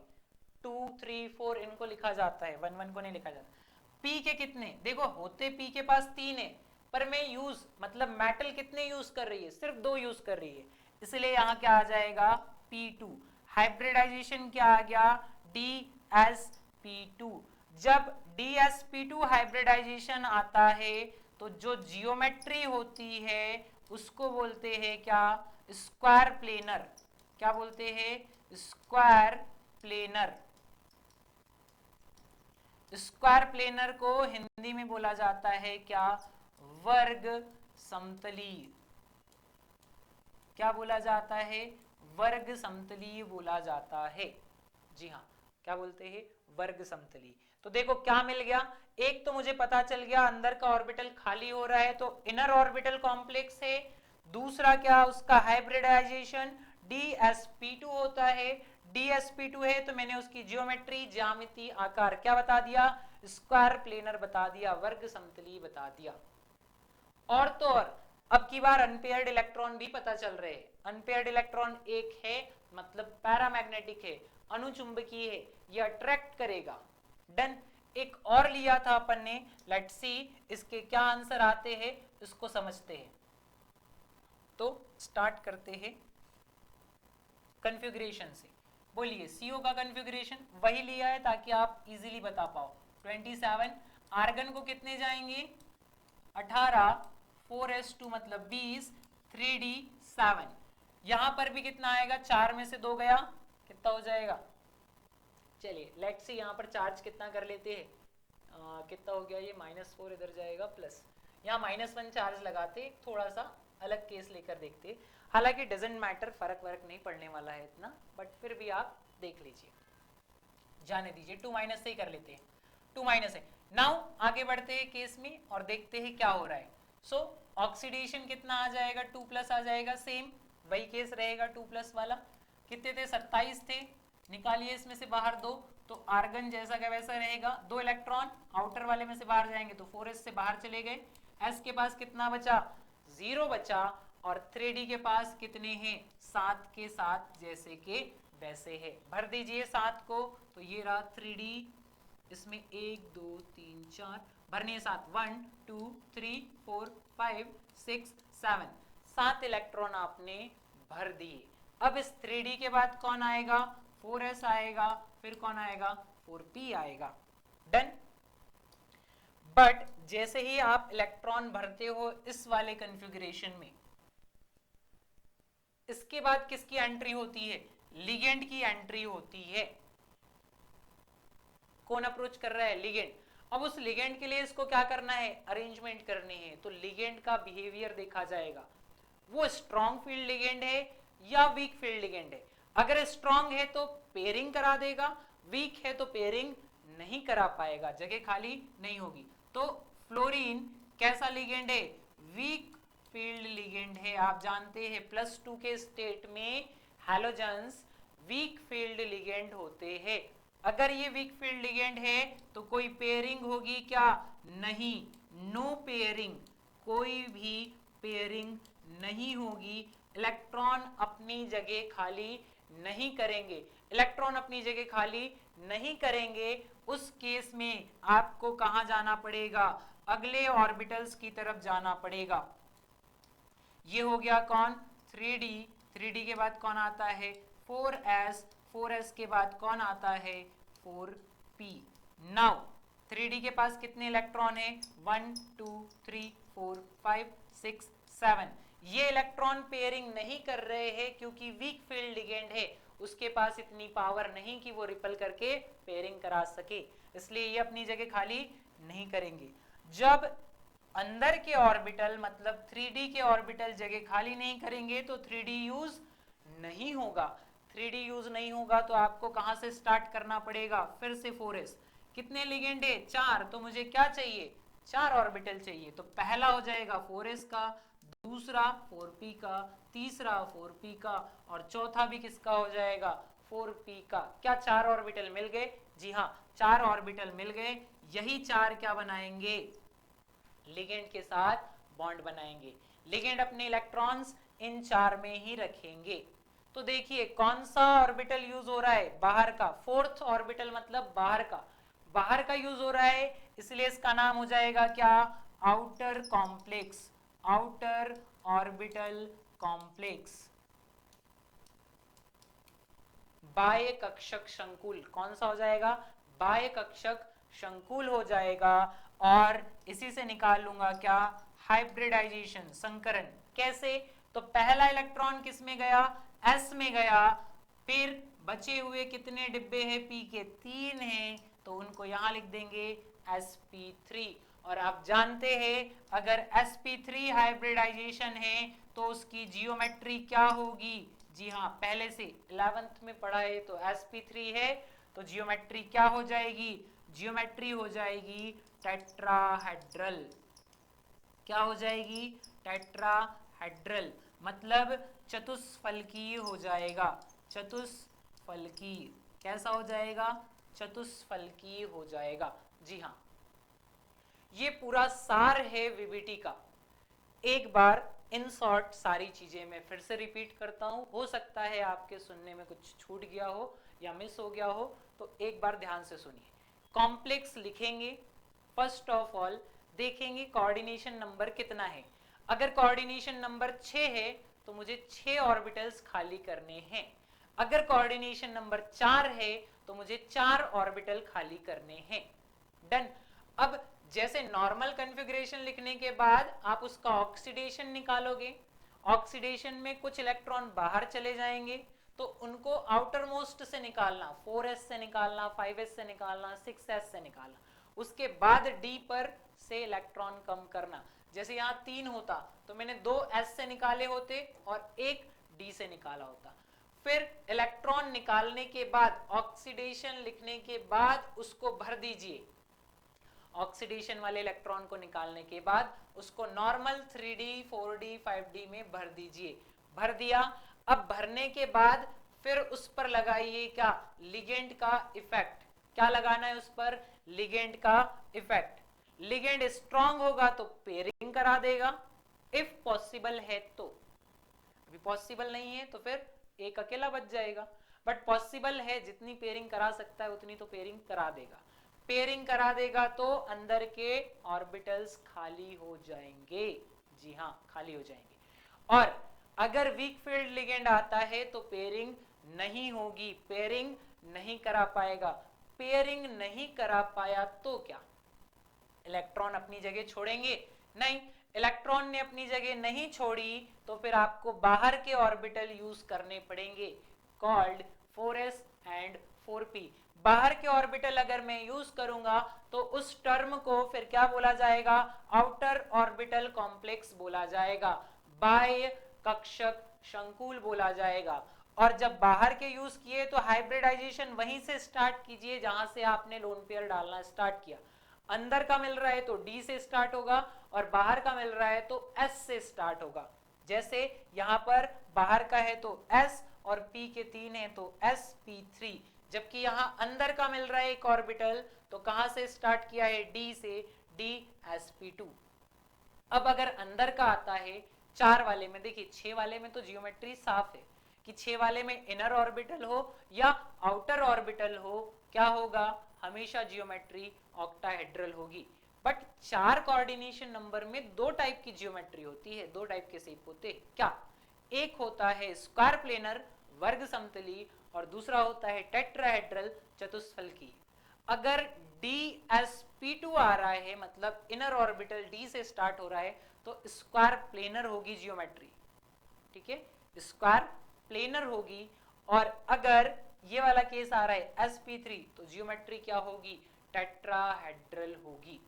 2 3 4 इनको लिखा जाता है, 1 1 को नहीं लिखा जाता। पी के कितने? देखो होते पी के पास 3 है, पर मैं यूज मतलब मेटल कितने यूज कर रही है? सिर्फ 2 यूज कर रही है, इसलिए यहां क्या आ जाएगा? P2। हाइब्रिडाइजेशन क्या आ गया? DsP2। जब DsP2 हाइब्रिडाइजेशन आता है तो जो जियोमेट्री होती है उसको बोलते हैं क्या? Square planar. क्या बोलते हैं? Square planar. स्क्वायर प्लेनर को हिंदी में बोला जाता है क्या? वर्ग समतलीय। क्या बोला जाता है? वर्ग समतलीय बोला जाता है। जी हाँ, क्या बोलते हैं? वर्ग समतलीय। तो देखो क्या मिल गया? एक तो मुझे पता चल गया अंदर का ऑर्बिटल खाली हो रहा है तो इनर ऑर्बिटल कॉम्प्लेक्स है। दूसरा क्या? उसका हाइब्रिडाइजेशन DsP2 होता है। DsP2 है तो मैंने उसकी जियोमेट्री, ज्यामिति, आकार क्या बता दिया? स्क्वायर प्लेनर बता दिया, वर्ग समतलीय बता दिया। और तो और अब की बार अनपेयर्ड इलेक्ट्रॉन भी पता चल रहे हैं। अनपेयर्ड इलेक्ट्रॉन एक है मतलब पैरामैग्नेटिक है, अनुचुंबकीय है, ये अट्रैक्ट करेगा। डन। एक और लिया था अपन ने, लेट्स सी इसके क्या आंसर आते हैं, इसको समझते हैं। तो स्टार्ट करते हैं कन्फिगरेशन से। बोलिए CO का कन्फिगरेशन वही लिया है ताकि आप इजीली बता पाओ। 27। आर्गन को कितने जाएंगे? 18। 4s2 मतलब 20। 3d7। यहां पर भी कितना आएगा? 4 में से 2 गया, कितना हो जाएगा? चलिए लेट्स सी यहाँ पर चार्ज कितना कर लेते हैं। कितना हो गया ये? -4 इधर जाएगा प्लस, यहाँ -1 चार्ज लगाते, थोड़ा सा अलग केस लेकर देखते। हालांकि डजेंट मैटर, फर्क वर्क नहीं पड़ने वाला है इतना, बट फिर भी आप देख लीजिए, जाने दीजिए। 2- से ही कर लेते हैं, 2- है। नाउ आगे बढ़ते हैं केस में और देखते हैं क्या हो रहा है। सो ऑक्सीडेशन कितना आ जाएगा? 2+ आ जाएगा, सेम वही केस रहेगा 2+ वाला। कितने थे? 27 थे, निकालिए इसमें से बाहर 2, तो आर्गन जैसा का वैसा रहेगा। 2 इलेक्ट्रॉन आउटर वाले में से बाहर जाएंगे तो 4s से बाहर चले गए। s के पास कितना बचा? 0 बचा। और 3d के पास कितने हैं? 7 के 7 जैसे के वैसे है। भर दीजिए 7 को, तो ये रहा 3d, इसमें 1 2 3 4 भरने 7, 1 2 3 4 5 6 7, 7 इलेक्ट्रॉन आपने भर दिए। अब इस 3d के बाद कौन आएगा? 4s आएगा, फिर कौन आएगा? 4p आएगा। डन। बट जैसे ही आप इलेक्ट्रॉन भरते हो इस वाले कन्फिगरेशन में, इसके बाद किसकी एंट्री होती है? लिगेंड की एंट्री होती है। कौन अप्रोच कर रहा है? लिगेंड। अब उस लिगेंड के लिए इसको क्या करना है? अरेंजमेंट करनी है। तो लिगेंड का बिहेवियर देखा जाएगा, वो स्ट्रॉन्ग फील्ड लिगेंड है या वीक फील्ड लिगेंड है। अगर स्ट्रॉन्ग है तो पेयरिंग करा देगा, वीक है तो पेयरिंग नहीं करा पाएगा, जगह खाली नहीं होगी। तो फ्लोरीन कैसा लिगेंड है? वीक फील्ड लिगेंड है। आप जानते हैं +2 के स्टेट में हैलोजेंस वीक फील्ड लिगेंड होते हैं। अगर ये वीक फील्ड लिगेंड है तो कोई पेयरिंग होगी क्या? नहीं, नो पेयरिंग, कोई भी पेयरिंग नहीं होगी। इलेक्ट्रॉन अपनी जगह खाली नहीं करेंगे। इलेक्ट्रॉन अपनी जगह खाली नहीं करेंगे, उस केस में आपको कहां जाना पड़ेगा? अगले ऑर्बिटल्स की तरफ जाना पड़ेगा। ये हो गया कौन 3D, 3D के बाद कौन आता है 4s, 4s के बाद कौन आता है 4p। नाउ 3D के पास कितने इलेक्ट्रॉन है 1 2 3 4 5 6 7। ये इलेक्ट्रॉन पेयरिंग नहीं कर रहे हैं क्योंकि वीक फील्ड लिगेंड है, उसके पास इतनी पावर नहीं कि वो रिपल करके पेयरिंग करा सके, इसलिए ये अपनी जगह खाली नहीं करेंगे। जब अंदर के ऑर्बिटल मतलब 3D के ऑर्बिटल जगह खाली नहीं करेंगे तो 3D यूज नहीं होगा। 3D यूज नहीं होगा तो आपको कहां से स्टार्ट करना पड़ेगा, फिर से 4s। कितने लिगेंड है 4, तो मुझे क्या चाहिए 4 ऑर्बिटल चाहिए, तो पहला हो जाएगा 4s का, दूसरा 4p का, तीसरा 4p का, और चौथा भी किसका हो जाएगा 4p का। क्या 4 ऑर्बिटल मिल गए, जी हाँ 4 ऑर्बिटल मिल गए। यही 4 क्या बनाएंगे लिगेंड के साथ बॉन्ड बनाएंगे, लिगेंड अपने इलेक्ट्रॉन्स इन 4 में ही रखेंगे। तो देखिए कौन सा ऑर्बिटल यूज हो रहा है बाहर का, फोर्थ ऑर्बिटल मतलब बाहर का, बाहर का यूज हो रहा है, इसलिए इसका नाम हो जाएगा क्या outer complex, outer orbital complex. बाह्य कक्षक शंकुल, कौन सा हो जाएगा बाह्य कक्षक शंकुल हो जाएगा। और इसी से निकाल लूंगा क्या हाइब्रिडाइजेशन, संकरण। कैसे, तो पहला इलेक्ट्रॉन किस में गया s में गया, फिर बचे हुए कितने डिब्बे हैं p के 3 हैं, तो उनको यहां लिख देंगे sp3। और आप जानते हैं अगर sp3 हाइब्रिडाइजेशन है तो उसकी जियोमेट्री क्या होगी, जी हाँ पहले से 11th में पढ़ा है, तो sp3 है तो जियोमेट्री क्या हो जाएगी, जियोमेट्री हो जाएगी टेट्राहेड्रल। क्या हो जाएगी टेट्राहेड्रल, मतलब चतुष्फलकीय हो जाएगा, चतुष्फलकीय। कैसा हो जाएगा चतुष्फलकीय हो जाएगा, जी हाँ। ये पूरा सार है वीबीटी का। एक बार इन शॉर्ट सारी चीजें मैं फिर से रिपीट करता हूं, हो सकता है आपके सुनने में कुछ छूट गया हो या मिस हो गया हो, तो एक बार ध्यान से सुनिए। कॉम्प्लेक्स लिखेंगे, फर्स्ट ऑफ ऑल देखेंगे कोऑर्डिनेशन नंबर कितना है। अगर कोऑर्डिनेशन नंबर 6 है तो मुझे 6 ऑर्बिटल्स खाली करने हैं। अगर कोऑर्डिनेशन नंबर 4 है तो मुझे 4 ऑर्बिटल खाली करने हैं। डन। अब जैसे नॉर्मल कॉन्फ़िगरेशन लिखने के बाद आप उसका ऑक्सीडेशन निकालोगे, ऑक्सीडेशन में कुछ इलेक्ट्रॉन बाहर चले जाएंगे तो उनको आउटर मोस्ट से निकालना, 4s से निकालना, 5s से निकालना, 6s से निकालना, उसके बाद d पर से इलेक्ट्रॉन कम करना। जैसे यहाँ 3 होता तो मैंने 2 s से निकाले होते और 1 d से निकाला होता। फिर इलेक्ट्रॉन निकालने के बाद ऑक्सीडेशन लिखने के बाद उसको भर दीजिए, ऑक्सीडेशन वाले इलेक्ट्रॉन को निकालने के बाद उसको नॉर्मल 3D 4D 5D में भर दीजिए। भर दिया, अब भरने के बाद फिर उस पर लगाइए क्या लिगेंड का इफेक्ट। क्या लगाना है उस पर लिगेंड का इफेक्ट। लिगेंड स्ट्रांग होगा तो पेयरिंग करा देगा, इफ पॉसिबल है तो। अभी पॉसिबल नहीं है तो फिर एक अकेला बच जाएगा, बट पॉसिबल है जितनी पेयरिंग करा सकता है उतनी तो पेयरिंग करा देगा। पेयरिंग करा देगा तो अंदर के ऑर्बिटल्स खाली हो जाएंगे, जी हाँ खाली हो जाएंगे। और अगर वीक फील्ड लिगेंड आता है तो पेयरिंग नहीं होगी, पेयरिंग नहीं करा पाएगा। पेयरिंग नहीं करा पाया तो क्या इलेक्ट्रॉन अपनी जगह छोड़ेंगे, नहीं। इलेक्ट्रॉन ने अपनी जगह नहीं छोड़ी तो फिर आपको बाहर के ऑर्बिटल यूज करने पड़ेंगे, कॉल्ड 4s एंड 4p। बाहर के ऑर्बिटल अगर मैं यूज करूंगा तो उस टर्म को फिर क्या बोला जाएगा आउटर ऑर्बिटल कॉम्प्लेक्स बोला जाएगा, बाह्य कक्षक शंकुल बोला जाएगा। और जब बाहर के यूज किए तो हाइब्रिडाइजेशन वहीं से स्टार्ट कीजिए जहां से आपने लोन पेयर डालना स्टार्ट किया। अंदर का मिल रहा है तो D से स्टार्ट होगा और बाहर का मिल रहा है तो S से स्टार्ट होगा। जैसे यहां पर बाहर का है तो S और P के 3 है तो sp3, जबकि यहां अंदर का मिल रहा है एक ऑर्बिटल तो कहां से स्टार्ट किया है D से, dsp2। अब अगर अंदर का आता है 4 वाले में, देखिए 6 वाले में तो जियोमेट्री साफ है कि 6 वाले में इनर ऑर्बिटल हो या आउटर ऑर्बिटल हो क्या होगा, हमेशा जियोमेट्री ऑक्टाहेड्रल होगी। बट 4 कोऑर्डिनेशन नंबर में 2 टाइप की जियोमेट्री होती है, 2 टाइप के शेप होते हैं। क्या? एक होता है स्क्वायर प्लेनर वर्ग समतली और दूसरा होता है टेट्राहेड्रल चतुष्फलकी। अगर DSP2 आ रहा है, मतलब इनर ऑर्बिटल D से स्टार्ट हो रहा है, तो स्क्वायर प्लेनर होगी जियोमेट्री, ठीक है, स्क्वायर प्लेनर होगी। और अगर ये वाला केस आ रहा है SP3, तो जियोमेट्री क्या होगी? टेट्राहेड्रल होगी।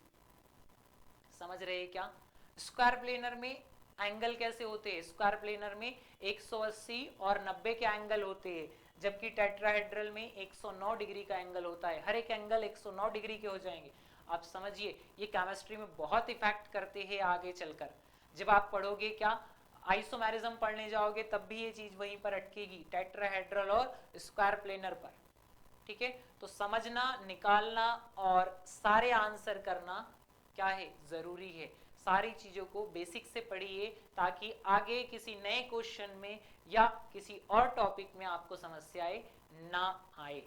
समझ रहे हैं क्या? स्क्वायर प्लेनर में एंगल कैसे होते हैं? स्क्वायर प्लेनर में 180 और 90 के एंगल होते हैं, जबकि टेट्राहेड्रल में 109 डिग्री का एंगल होता है। हर एक एंगल 109 डिग्री के हो जाएंगे। आप समझिए, ये केमिस्ट्री में बहुत इफेक्ट करते हैं आगे चलकर। जब आप पढ़ोगे क्या, आइसोमेरिज्म पढ़ने जाओगे, तब भी ये चीज वहीं पर अटकेगी, टेट्राहेड्रल और स्क्वायर प्लेनर पर, ठीक है। तो समझना, निकालना और सारे आंसर करना क्या है? जरूरी है। सारी चीजों को बेसिक से पढ़िए, ताकि आगे किसी नए क्वेश्चन में या किसी और टॉपिक में आपको समस्याएं ना आए।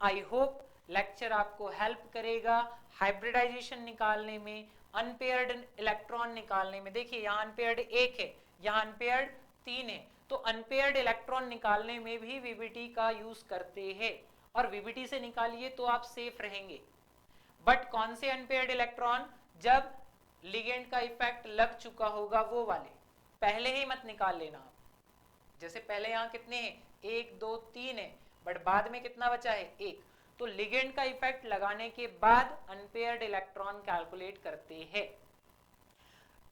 आई होप लेक्चर आपको हेल्प करेगा हाइब्रिडाइजेशन निकालने में, अनपेयर्ड इलेक्ट्रॉन निकालने में। देखिए यहाँ अनपेयर्ड 1 है, यहाँ अनपेयर्ड 3 है, तो अनपेयर्ड इलेक्ट्रॉन निकालने में भी वीबीटी का यूज करते हैं, और वीबीटी से निकालिए तो आप सेफ रहेंगे। बट कौन से अनपेयर्ड इलेक्ट्रॉन? जब लिगेंड का इफेक्ट लग चुका होगा वो वाले, पहले ही मत निकाल लेना आप। जैसे पहले यहाँ कितने हैं? 1 2 3 है, बट बाद में कितना बचा है? 1। तो लिगेंड का इफेक्ट लगाने के बाद अनपेयर्ड इलेक्ट्रॉन कैलकुलेट करते हैं।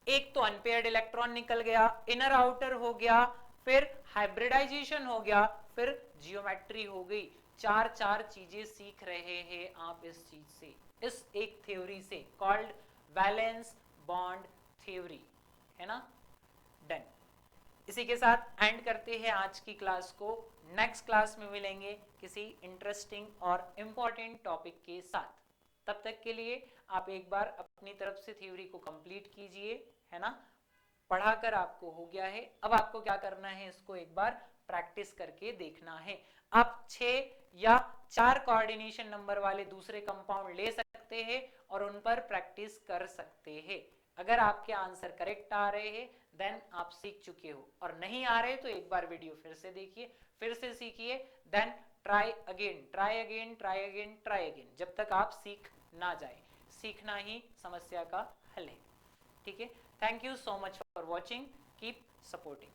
एक तो अनपेयर्ड इलेक्ट्रॉन निकल गया, इनर आउटर हो गया, फिर हाइब्रिडाइजेशन हो गया, फिर जियोमेट्री हो गई। चार चीजें सीख रहे हैं आप इस चीज से, इस एक थ्योरी से, कॉल्ड वैलेंस बॉन्ड थ्योरी, है ना। डन। इसी के साथ एंड करते हैं आज की क्लास को। नेक्स्ट क्लास में मिलेंगे किसी इंटरेस्टिंग और इंपॉर्टेंट टॉपिक के साथ। तब तक के लिए आप एक बार अपनी तरफ से थ्योरी को कंप्लीट कीजिए, है ना। पढ़ाकर आपको हो गया है, अब आपको क्या करना है, इसको एक बार प्रैक्टिस करके देखना है। आप 6 या 4 कोऑर्डिनेशन नंबर वाले दूसरे कंपाउंड ले सकते हैं और उन पर प्रैक्टिस कर सकते हैं। अगर आपके आंसर करेक्ट आ रहे हैं देन आप सीख चुके हो, और नहीं आ रहे तो एक बार वीडियो फिर से देखिए, फिर से सीखिए, then try again, try again, try again, try again, जब तक आप सीख ना जाए। सीखना ही समस्या का हल है, ठीक है। Thank you so much for watching, keep supporting.